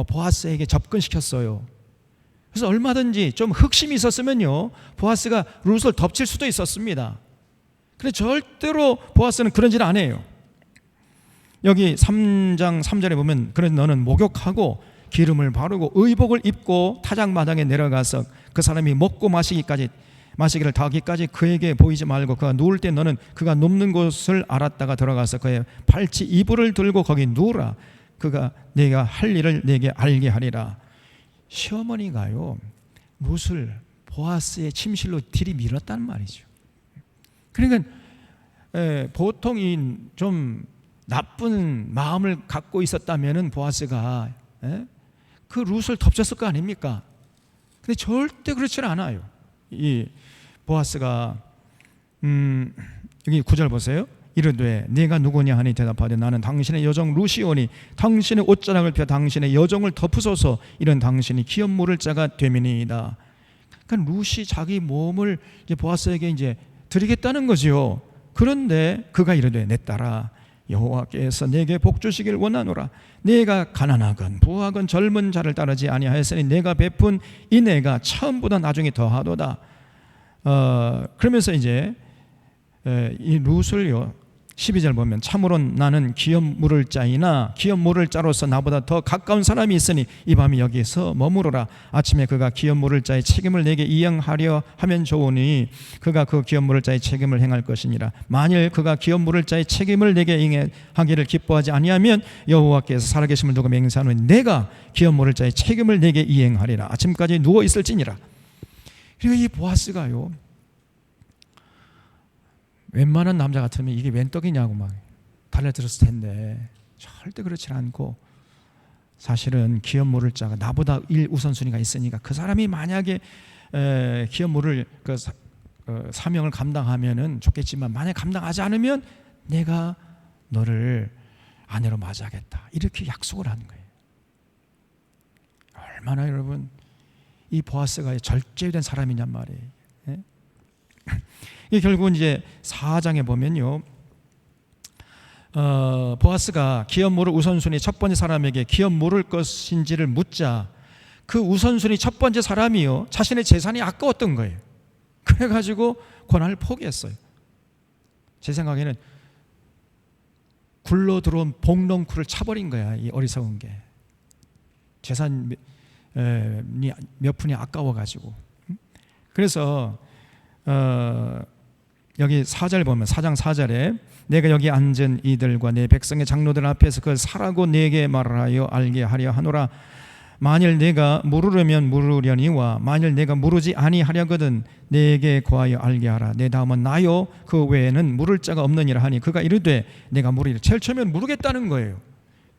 보아스에게 접근시켰어요. 그래서 얼마든지 좀 흑심이 있었으면요, 보아스가 룻을 덮칠 수도 있었습니다. 그런데 절대로 보아스는 그런 짓을 안 해요. 여기 3장 3절에 보면, 그래서 너는 목욕하고 기름을 바르고 의복을 입고 타작마당에 내려가서 그 사람이 먹고 마시기를 다 하기까지 그에게 보이지 말고 그가 누울 때 너는 그가 눕는 곳을 알았다가 들어가서 그의 팔찌 이불을 들고 거기 누우라. 그가 네가 할 일을 네게 알게 하리라. 시어머니가요, 룻을 보아스의 침실로 들이밀었단 말이죠. 그러니까 보통 이 좀 나쁜 마음을 갖고 있었다면은 보아스가 그 룻을 덮쳤을 거 아닙니까? 근데 절대 그렇지는 않아요. 이 보아스가 여기 9절 보세요. 이르되 네가 누구냐 하니 대답하되 나는 당신의 여종 룻이오니 당신의 옷자락을 펴 당신의 여종을 덮으소서. 이런 당신이 기업 모를 자가 되미니이다. 그러니까 룻이 자기 몸을 이제 보아스에게 이제 드리겠다는 거지요. 그런데 그가 이르되 내 딸아, 여호와께서 내게 복 주시길 원하노라. 내가 가난하건 부하건 젊은 자를 따르지 아니하였으니 내가 베푼 인애가 처음보다 나중에 더하도다. 그러면서 이제 이 룻을요, 12절 보면 참으로 나는 기업 물을 자이나 기업 물을 자로서 나보다 더 가까운 사람이 있으니 이 밤이 여기서 머무르라. 아침에 그가 기업 물을 자의 책임을 내게 이행하려 하면 좋으니 그가 그 기업 물을 자의 책임을 행할 것이니라. 만일 그가 기업 물을 자의 책임을 내게 이행하기를 기뻐하지 아니하면 여호와께서 살아계심을 두고 맹세하노니 내가 기업 물을 자의 책임을 내게 이행하리라. 아침까지 누워 있을지니라. 그리고 이 보아스가요, 웬만한 남자 같으면 이게 웬 떡이냐고 막 달려들었을 텐데 절대 그렇지 않고, 사실은 기업 모를 자가 나보다 1우선순위가 있으니까 그 사람이 만약에 기업 모를 그 사명을 감당하면은 좋겠지만 만약 감당하지 않으면 내가 너를 아내로 맞이하겠다, 이렇게 약속을 한 거예요. 얼마나 여러분 이 보아스가 절제된 사람이냔 말이에요. 이 결국은 이제 4장에 보면요, 보아스가 기업 모를 우선순위 첫 번째 사람에게 기업 모를 것인지를 묻자 그 우선순위 첫 번째 사람이요, 자신의 재산이 아까웠던 거예요. 그래가지고 고난을 포기했어요. 제 생각에는 굴러 들어온 복렁쿨을 차버린 거야, 이 어리석은 게. 재산이 몇 푼이 아까워가지고. 그래서 여기 4절 보면 4장 4절에 내가 여기 앉은 이들과 내 백성의 장로들 앞에서 그걸 사라고 내게 말하여 알게 하려 하노라. 만일 내가 물으려면 물으려니와 만일 내가 물으지 아니하려거든 내게 고하여 알게 하라. 내 다음은 나요 그 외에는 물을 자가 없느니라 하니 그가 이르되 내가 물으리라. 제일 처음엔 물으겠다는 거예요.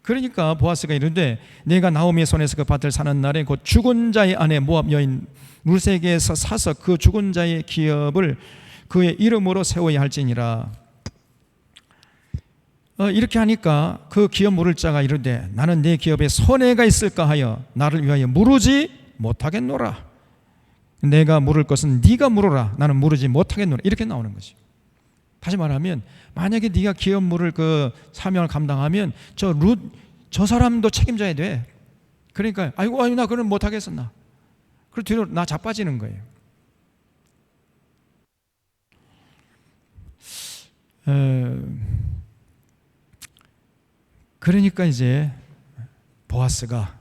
그러니까 보아스가 이르되 내가 나오미의 손에서 그 밭을 사는 날에 곧 죽은 자의 아내 모압 여인 룻에게서 사서 그 죽은 자의 기업을 그의 이름으로 세워야 할지니라. 이렇게 하니까 그 기업 물을 자가 이르되 나는 내 기업에 손해가 있을까 하여 나를 위하여 물으지 못하겠노라. 내가 물을 것은 네가 물어라. 나는 물으지 못하겠노라. 이렇게 나오는 거지. 다시 말하면 만약에 네가 기업 물을 그 사명을 감당하면 저 사람도 책임져야 돼. 그러니까 아이고 나 그건 못하겠어 나. 그리고 뒤로 나 자빠지는 거예요. 그러니까 이제 보아스가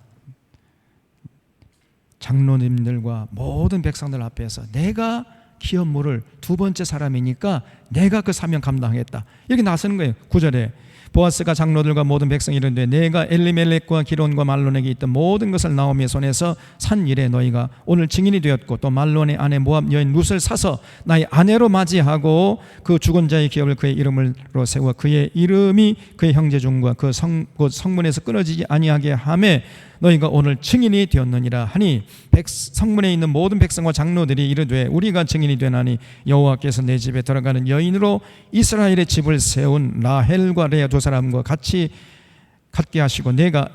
장로님들과 모든 백성들 앞에서 내가 기업 물을 두 번째 사람이니까 내가 그 사명 감당하겠다 이렇게 나서는 거예요. 9절에 보아스가 장로들과 모든 백성이 이르되 내가 엘리멜렉과 기론과 말론에게 있던 모든 것을 나오미의 손에서 산 일에 너희가 오늘 증인이 되었고 또 말론의 아내 모압 여인 룻을 사서 나의 아내로 맞이하고 그 죽은 자의 기업을 그의 이름으로 세워 그의 이름이 그의 형제 중과 그 성문에서 끊어지지 아니하게 하매 너희가 오늘 증인이 되었느니라 하니 성문에 있는 모든 백성과 장로들이 이르되 우리가 증인이 되나니 여호와께서 내 집에 들어가는 여인으로 이스라엘의 집을 세운 라헬과 레아 두 사람과 같이 갖게 하시고 내가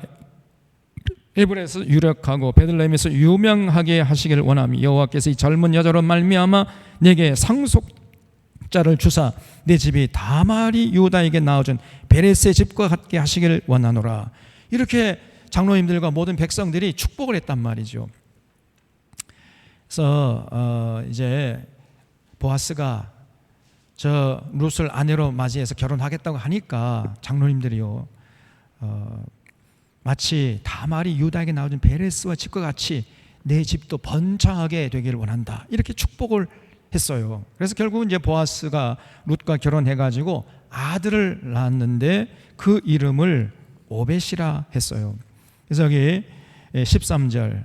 에브라에서 유력하고 베들레헴에서 유명하게 하시기를 원하며 여호와께서 이 젊은 여자로 말미암아 내게 상속자를 주사 내 집이 다말이 유다에게 낳아준 베레스의 집과 같게 하시기를 원하노라. 이렇게 장로님들과 모든 백성들이 축복을 했단 말이죠. 그래서 이제 보아스가 저 룻을 아내로 맞이해서 결혼하겠다고 하니까 장로님들이요 마치 다말이 유다에게 낳아준 베레스와 집과 같이 내 집도 번창하게 되기를 원한다, 이렇게 축복을 했어요. 그래서 결국은 이제 보아스가 룻과 결혼해가지고 아들을 낳았는데 그 이름을 오벳이라 했어요. 그래서 여기 13절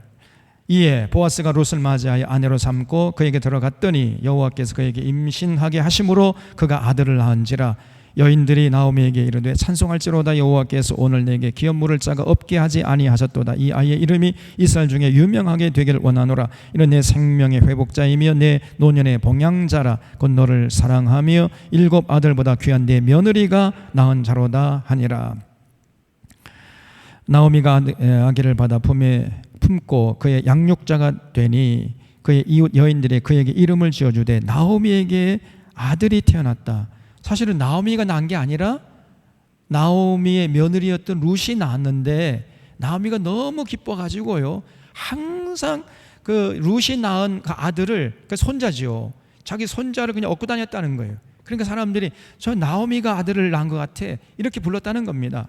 이에 보아스가 룻을 맞이하여 아내로 삼고 그에게 들어갔더니 여호와께서 그에게 임신하게 하심으로 그가 아들을 낳은지라. 여인들이 나오미에게 이르되 찬송할지로다 여호와께서 오늘 내게 기업 물을 자가 없게 하지 아니하셨도다. 이 아이의 이름이 이스라엘 중에 유명하게 되기를 원하노라. 이는 내 생명의 회복자이며 내 노년의 봉양자라. 곧 너를 사랑하며 7 아들보다 귀한 내 며느리가 낳은 자로다 하니라. 나오미가 아기를 받아 품에 품고 그의 양육자가 되니 그의 이웃 여인들이 그에게 이름을 지어주되 나오미에게 아들이 태어났다. 사실은 나오미가 낳은 게 아니라 나오미의 며느리였던 룻이 낳았는데 나오미가 너무 기뻐가지고요 항상 그 룻이 낳은 그 아들을, 그 손자지요, 자기 손자를 그냥 업고 다녔다는 거예요. 그러니까 사람들이 저 나오미가 아들을 낳은 것 같아 이렇게 불렀다는 겁니다.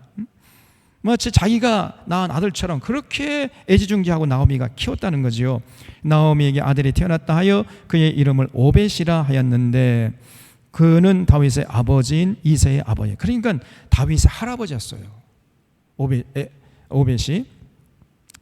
마치 자기가 낳은 아들처럼 그렇게 애지중지하고 나오미가 키웠다는 거지요. 나오미에게 아들이 태어났다 하여 그의 이름을 오벳이라 하였는데 그는 다윗의 아버지인 이새의 아버지, 그러니까 다윗의 할아버지였어요, 오벳이.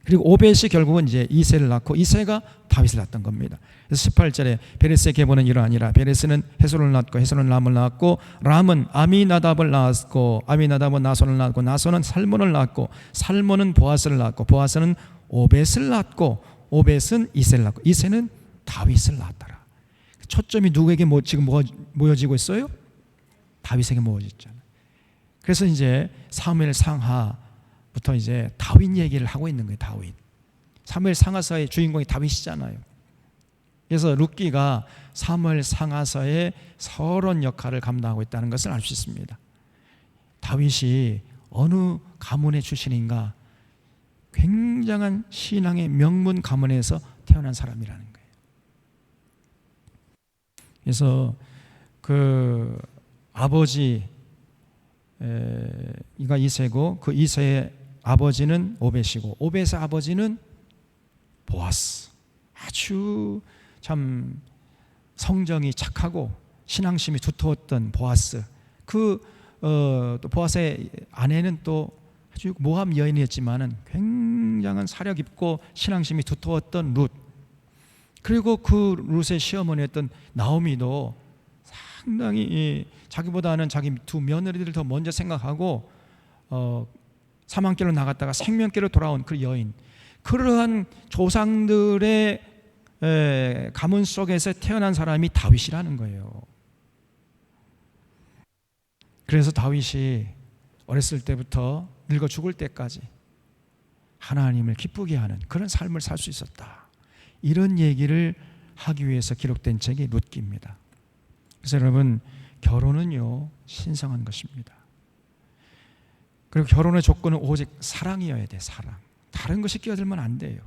그리고 오벳이 결국은 이제 이새를 낳고 이새가 다윗을 낳았던 겁니다. 그래서 18절에 베레스의 계보는 이러하니라. 베레스는 헤솔을 낳고 헤솔은 람을 낳았고 람은 아미나답을 낳았고 아미나답은 나손을 낳았고 나손은 살몬을 낳았고 살몬은 보아스를 낳았고 보아스는 오벳을 낳았고 오벳은 이새를 낳고 이새는 다윗을 낳았더라. 초점이 누구에게 지금 모여지고 있어요? 다윗에게 모여졌잖아요. 그래서 이제 사무엘 상하부터 이제 다윗 얘기를 하고 있는 거예요. 다윗. 사무엘 상하서의 주인공이 다윗이잖아요. 그래서 룻기가 사무엘 상하서의 서론 역할을 감당하고 있다는 것을 알 수 있습니다. 다윗이 어느 가문의 출신인가? 굉장한 신앙의 명문 가문에서 태어난 사람이라는 거예요. 그래서 그 아버지가 이새고 그 이새의 아버지는 오벳이고 오벳의 아버지는 보아스. 아주 참 성정이 착하고 신앙심이 두터웠던 보아스. 또 보아스의 아내는 또 아주 모함 여인이었지만은 굉장한 사려 깊고 신앙심이 두터웠던 룻. 그리고 그 룻의 시어머니였던 나오미도 상당히 자기보다는 자기 두 며느리들을 더 먼저 생각하고 사망길로 나갔다가 생명길로 돌아온 그 여인, 그러한 조상들의 가문 속에서 태어난 사람이 다윗이라는 거예요. 그래서 다윗이 어렸을 때부터 늙어 죽을 때까지 하나님을 기쁘게 하는 그런 삶을 살 수 있었다, 이런 얘기를 하기 위해서 기록된 책이 룻기입니다. 그래서 여러분, 결혼은요 신성한 것입니다. 그리고 결혼의 조건은 오직 사랑이어야 돼. 사랑. 다른 것이 끼어들면 안 돼요.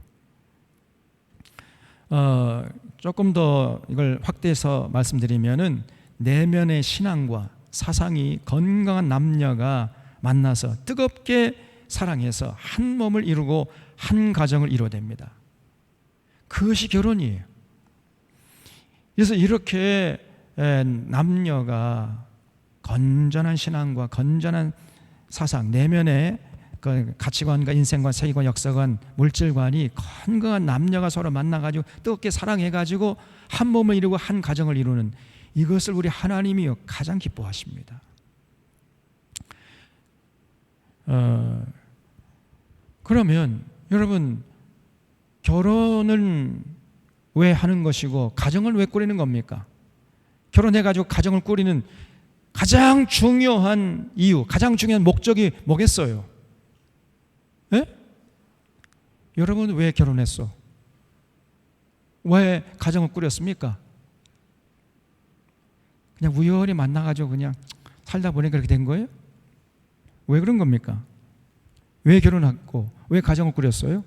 조금 더 이걸 확대해서 말씀드리면은 내면의 신앙과 사상이 건강한 남녀가 만나서 뜨겁게 사랑해서 한 몸을 이루고 한 가정을 이루어냅니다. 그것이 결혼이에요. 그래서 이렇게 남녀가 건전한 신앙과 건전한 사상, 내면의 그 가치관과 인생관, 세계관, 역사관, 물질관이 건강한 남녀가 서로 만나가지고 뜨겁게 사랑해가지고 한 몸을 이루고 한 가정을 이루는, 이것을 우리 하나님이 가장 기뻐하십니다. 그러면 여러분, 결혼은 왜 하는 것이고 가정을 왜 꾸리는 겁니까? 결혼해가지고 가정을 꾸리는 가장 중요한 이유, 가장 중요한 목적이 뭐겠어요? 예? 여러분 왜 결혼했어? 왜 가정을 꾸렸습니까? 그냥 우연히 만나가지고 그냥 살다 보니까 그렇게 된 거예요? 왜 그런 겁니까? 왜 결혼했고 왜 가정을 꾸렸어요?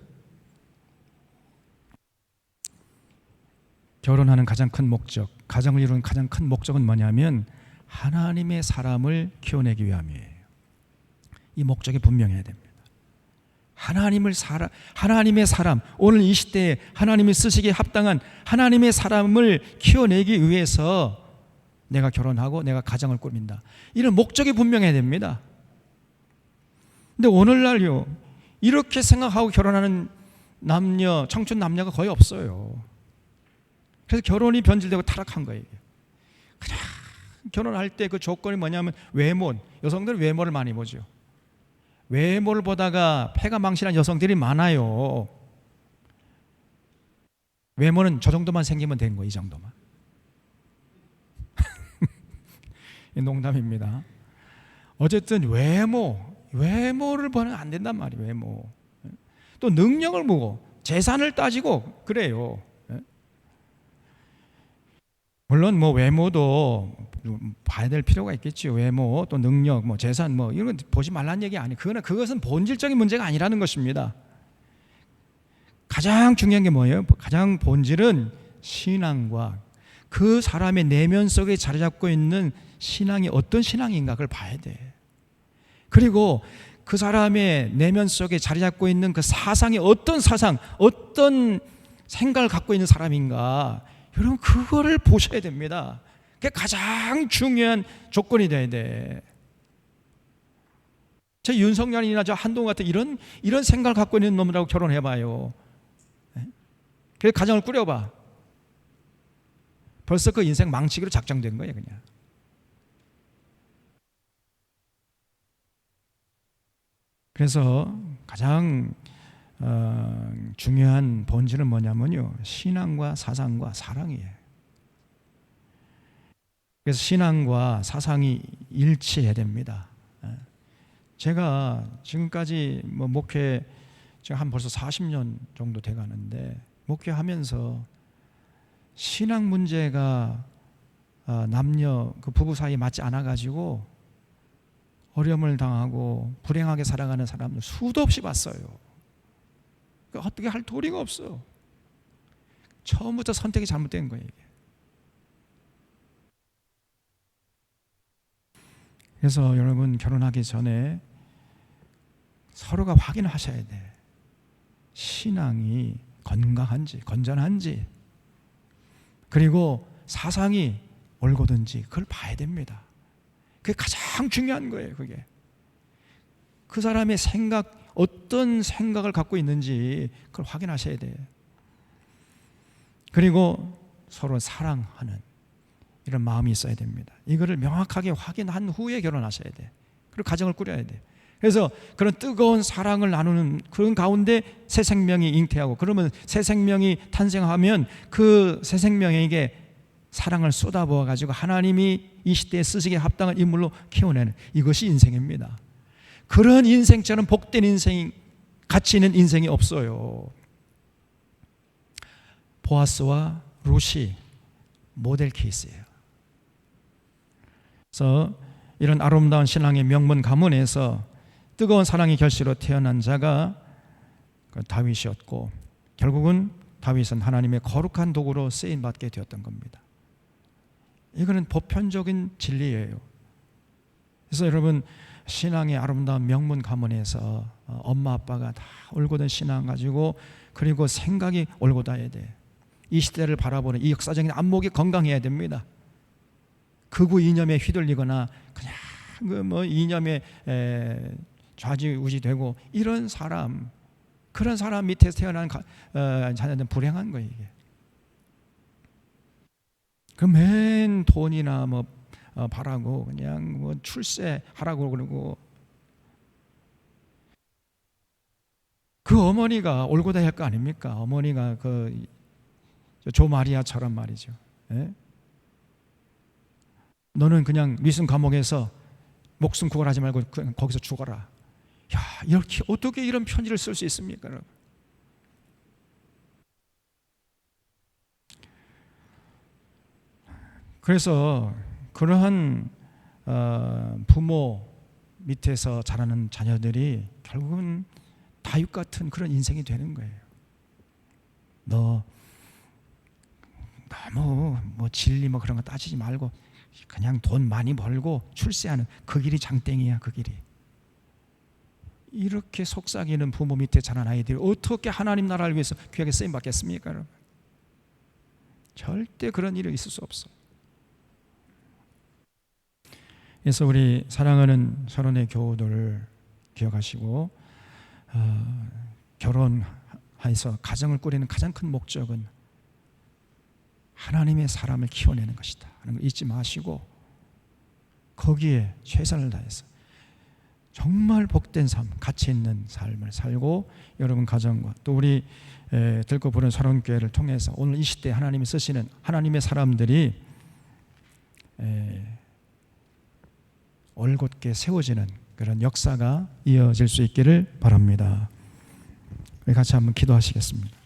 결혼하는 가장 큰 목적, 가정을 이루는 가장 큰 목적은 뭐냐면 하나님의 사람을 키워내기 위함이에요. 이 목적이 분명해야 됩니다. 하나님의 사람, 오늘 이 시대에 하나님이 쓰시기에 합당한 하나님의 사람을 키워내기 위해서 내가 결혼하고 내가 가정을 꾸린다. 이런 목적이 분명해야 됩니다. 근데 오늘날요, 이렇게 생각하고 결혼하는 남녀, 청춘 남녀가 거의 없어요. 그래서 결혼이 변질되고 타락한 거예요. 그냥 결혼할 때 그 조건이 뭐냐면 외모, 여성들은 외모를 많이 보죠. 외모를 보다가 폐가 망신한 여성들이 많아요. 외모는 저 정도만 생기면 되는 거예요. 이 정도만. 농담입니다. 어쨌든 외모를 보면 안 된단 말이에요. 외모. 또 능력을 보고 재산을 따지고 그래요. 물론 뭐 외모도 봐야 될 필요가 있겠죠. 외모, 또 능력, 뭐 재산, 뭐 이런 건 보지 말라는 얘기 아니에요. 그것은 본질적인 문제가 아니라는 것입니다. 가장 중요한 게 뭐예요? 가장 본질은 신앙과 그 사람의 내면 속에 자리 잡고 있는 신앙이 어떤 신앙인가 그걸 봐야 돼. 그리고 그 사람의 내면 속에 자리 잡고 있는 그 사상이 어떤 사상, 어떤 생각을 갖고 있는 사람인가, 여러분 그거를 보셔야 됩니다. 그게 가장 중요한 조건이 돼야 돼. 저 윤석열이나 저 한동훈 같은 이런 생각을 갖고 있는 놈들하고 결혼해봐요. 그래서 가정을 꾸려봐. 벌써 그 인생 망치기로 작정된 거예요, 그냥. 그래서 가장 중요한 본질은 뭐냐면요, 신앙과 사상과 사랑이에요. 그래서 신앙과 사상이 일치해야 됩니다. 제가 지금까지 뭐 목회 제가 한 벌써 40년 정도 돼가는데 목회하면서 신앙 문제가 남녀 그 부부 사이에 맞지 않아 가지고 어려움을 당하고 불행하게 살아가는 사람들 수도 없이 봤어요. 어떻게 할 도리가 없어. 처음부터 선택이 잘못된 거예요. 그래서 여러분 결혼하기 전에 서로가 확인하셔야 돼. 신앙이 건강한지, 건전한지, 그리고 사상이 올곧은지 그걸 봐야 됩니다. 그게 가장 중요한 거예요. 그게 그 사람의 생각, 어떤 생각을 갖고 있는지 그걸 확인하셔야 돼요. 그리고 서로 사랑하는 이런 마음이 있어야 됩니다. 이거를 명확하게 확인한 후에 결혼하셔야 돼. 그리고 가정을 꾸려야 돼. 그래서 그런 뜨거운 사랑을 나누는 그런 가운데 새 생명이 잉태하고, 그러면 새 생명이 탄생하면 그 새 생명에게 사랑을 쏟아부어 가지고 하나님이 이 시대에 쓰시기에 합당한 인물로 키워내는, 이것이 인생입니다. 그런 인생처럼 복된 인생, 가치 있는 인생이 없어요. 보아스와 룻이 모델 케이스예요. 그래서 이런 아름다운 신앙의 명문 가문에서 뜨거운 사랑의 결실로 태어난 자가 다윗이었고, 결국은 다윗은 하나님의 거룩한 도구로 쓰임받게 되었던 겁니다. 이거는 보편적인 진리예요. 그래서 여러분, 신앙의 아름다운 명문 가문에서 엄마 아빠가 다 올곧은 신앙 가지고, 그리고 생각이 올곧아야 돼. 이 시대를 바라보는 이 역사적인 안목이 건강해야 됩니다. 극우 이념에 휘둘리거나 그냥 그 뭐 이념에 좌지우지되고 이런 사람, 그런 사람 밑에서 태어난 자녀들은 불행한 거예요. 이게. 그 맨 돈이나 뭐 바라고 그냥 뭐 출세하라고 그러고, 그 어머니가 올고다 할 거 아닙니까? 어머니가 그 조마리아처럼 말이죠. 예? 너는 그냥 미순 감옥에서 목숨 구걸하지 말고 그냥 거기서 죽어라. 야, 이렇게 어떻게 이런 편지를 쓸 수 있습니까, 여러분? 그래서 그러한 부모 밑에서 자라는 자녀들이 결국은 다윗 같은 그런 인생이 되는 거예요. 너 너무 뭐 진리 뭐 그런 거 따지지 말고 그냥 돈 많이 벌고 출세하는 그 길이 장땡이야, 그 길이. 이렇게 속삭이는 부모 밑에 자란 아이들이 어떻게 하나님 나라를 위해서 귀하게 쓰임 받겠습니까, 여러분? 절대 그런 일이 있을 수 없어. 그래서 우리 사랑하는 서론의 교우들 기억하시고 결혼해서 가정을 꾸리는 가장 큰 목적은 하나님의 사람을 키워내는 것이다 하는 걸 잊지 마시고 거기에 최선을 다해서 정말 복된 삶, 가치 있는 삶을 살고 여러분 가정과 또 우리 들고 부른 서론교회를 통해서 오늘 이 시대에 하나님이 쓰시는 하나님의 사람들이 올곧게 세워지는 그런 역사가 이어질 수 있기를 바랍니다. 우리 같이 한번 기도하시겠습니다.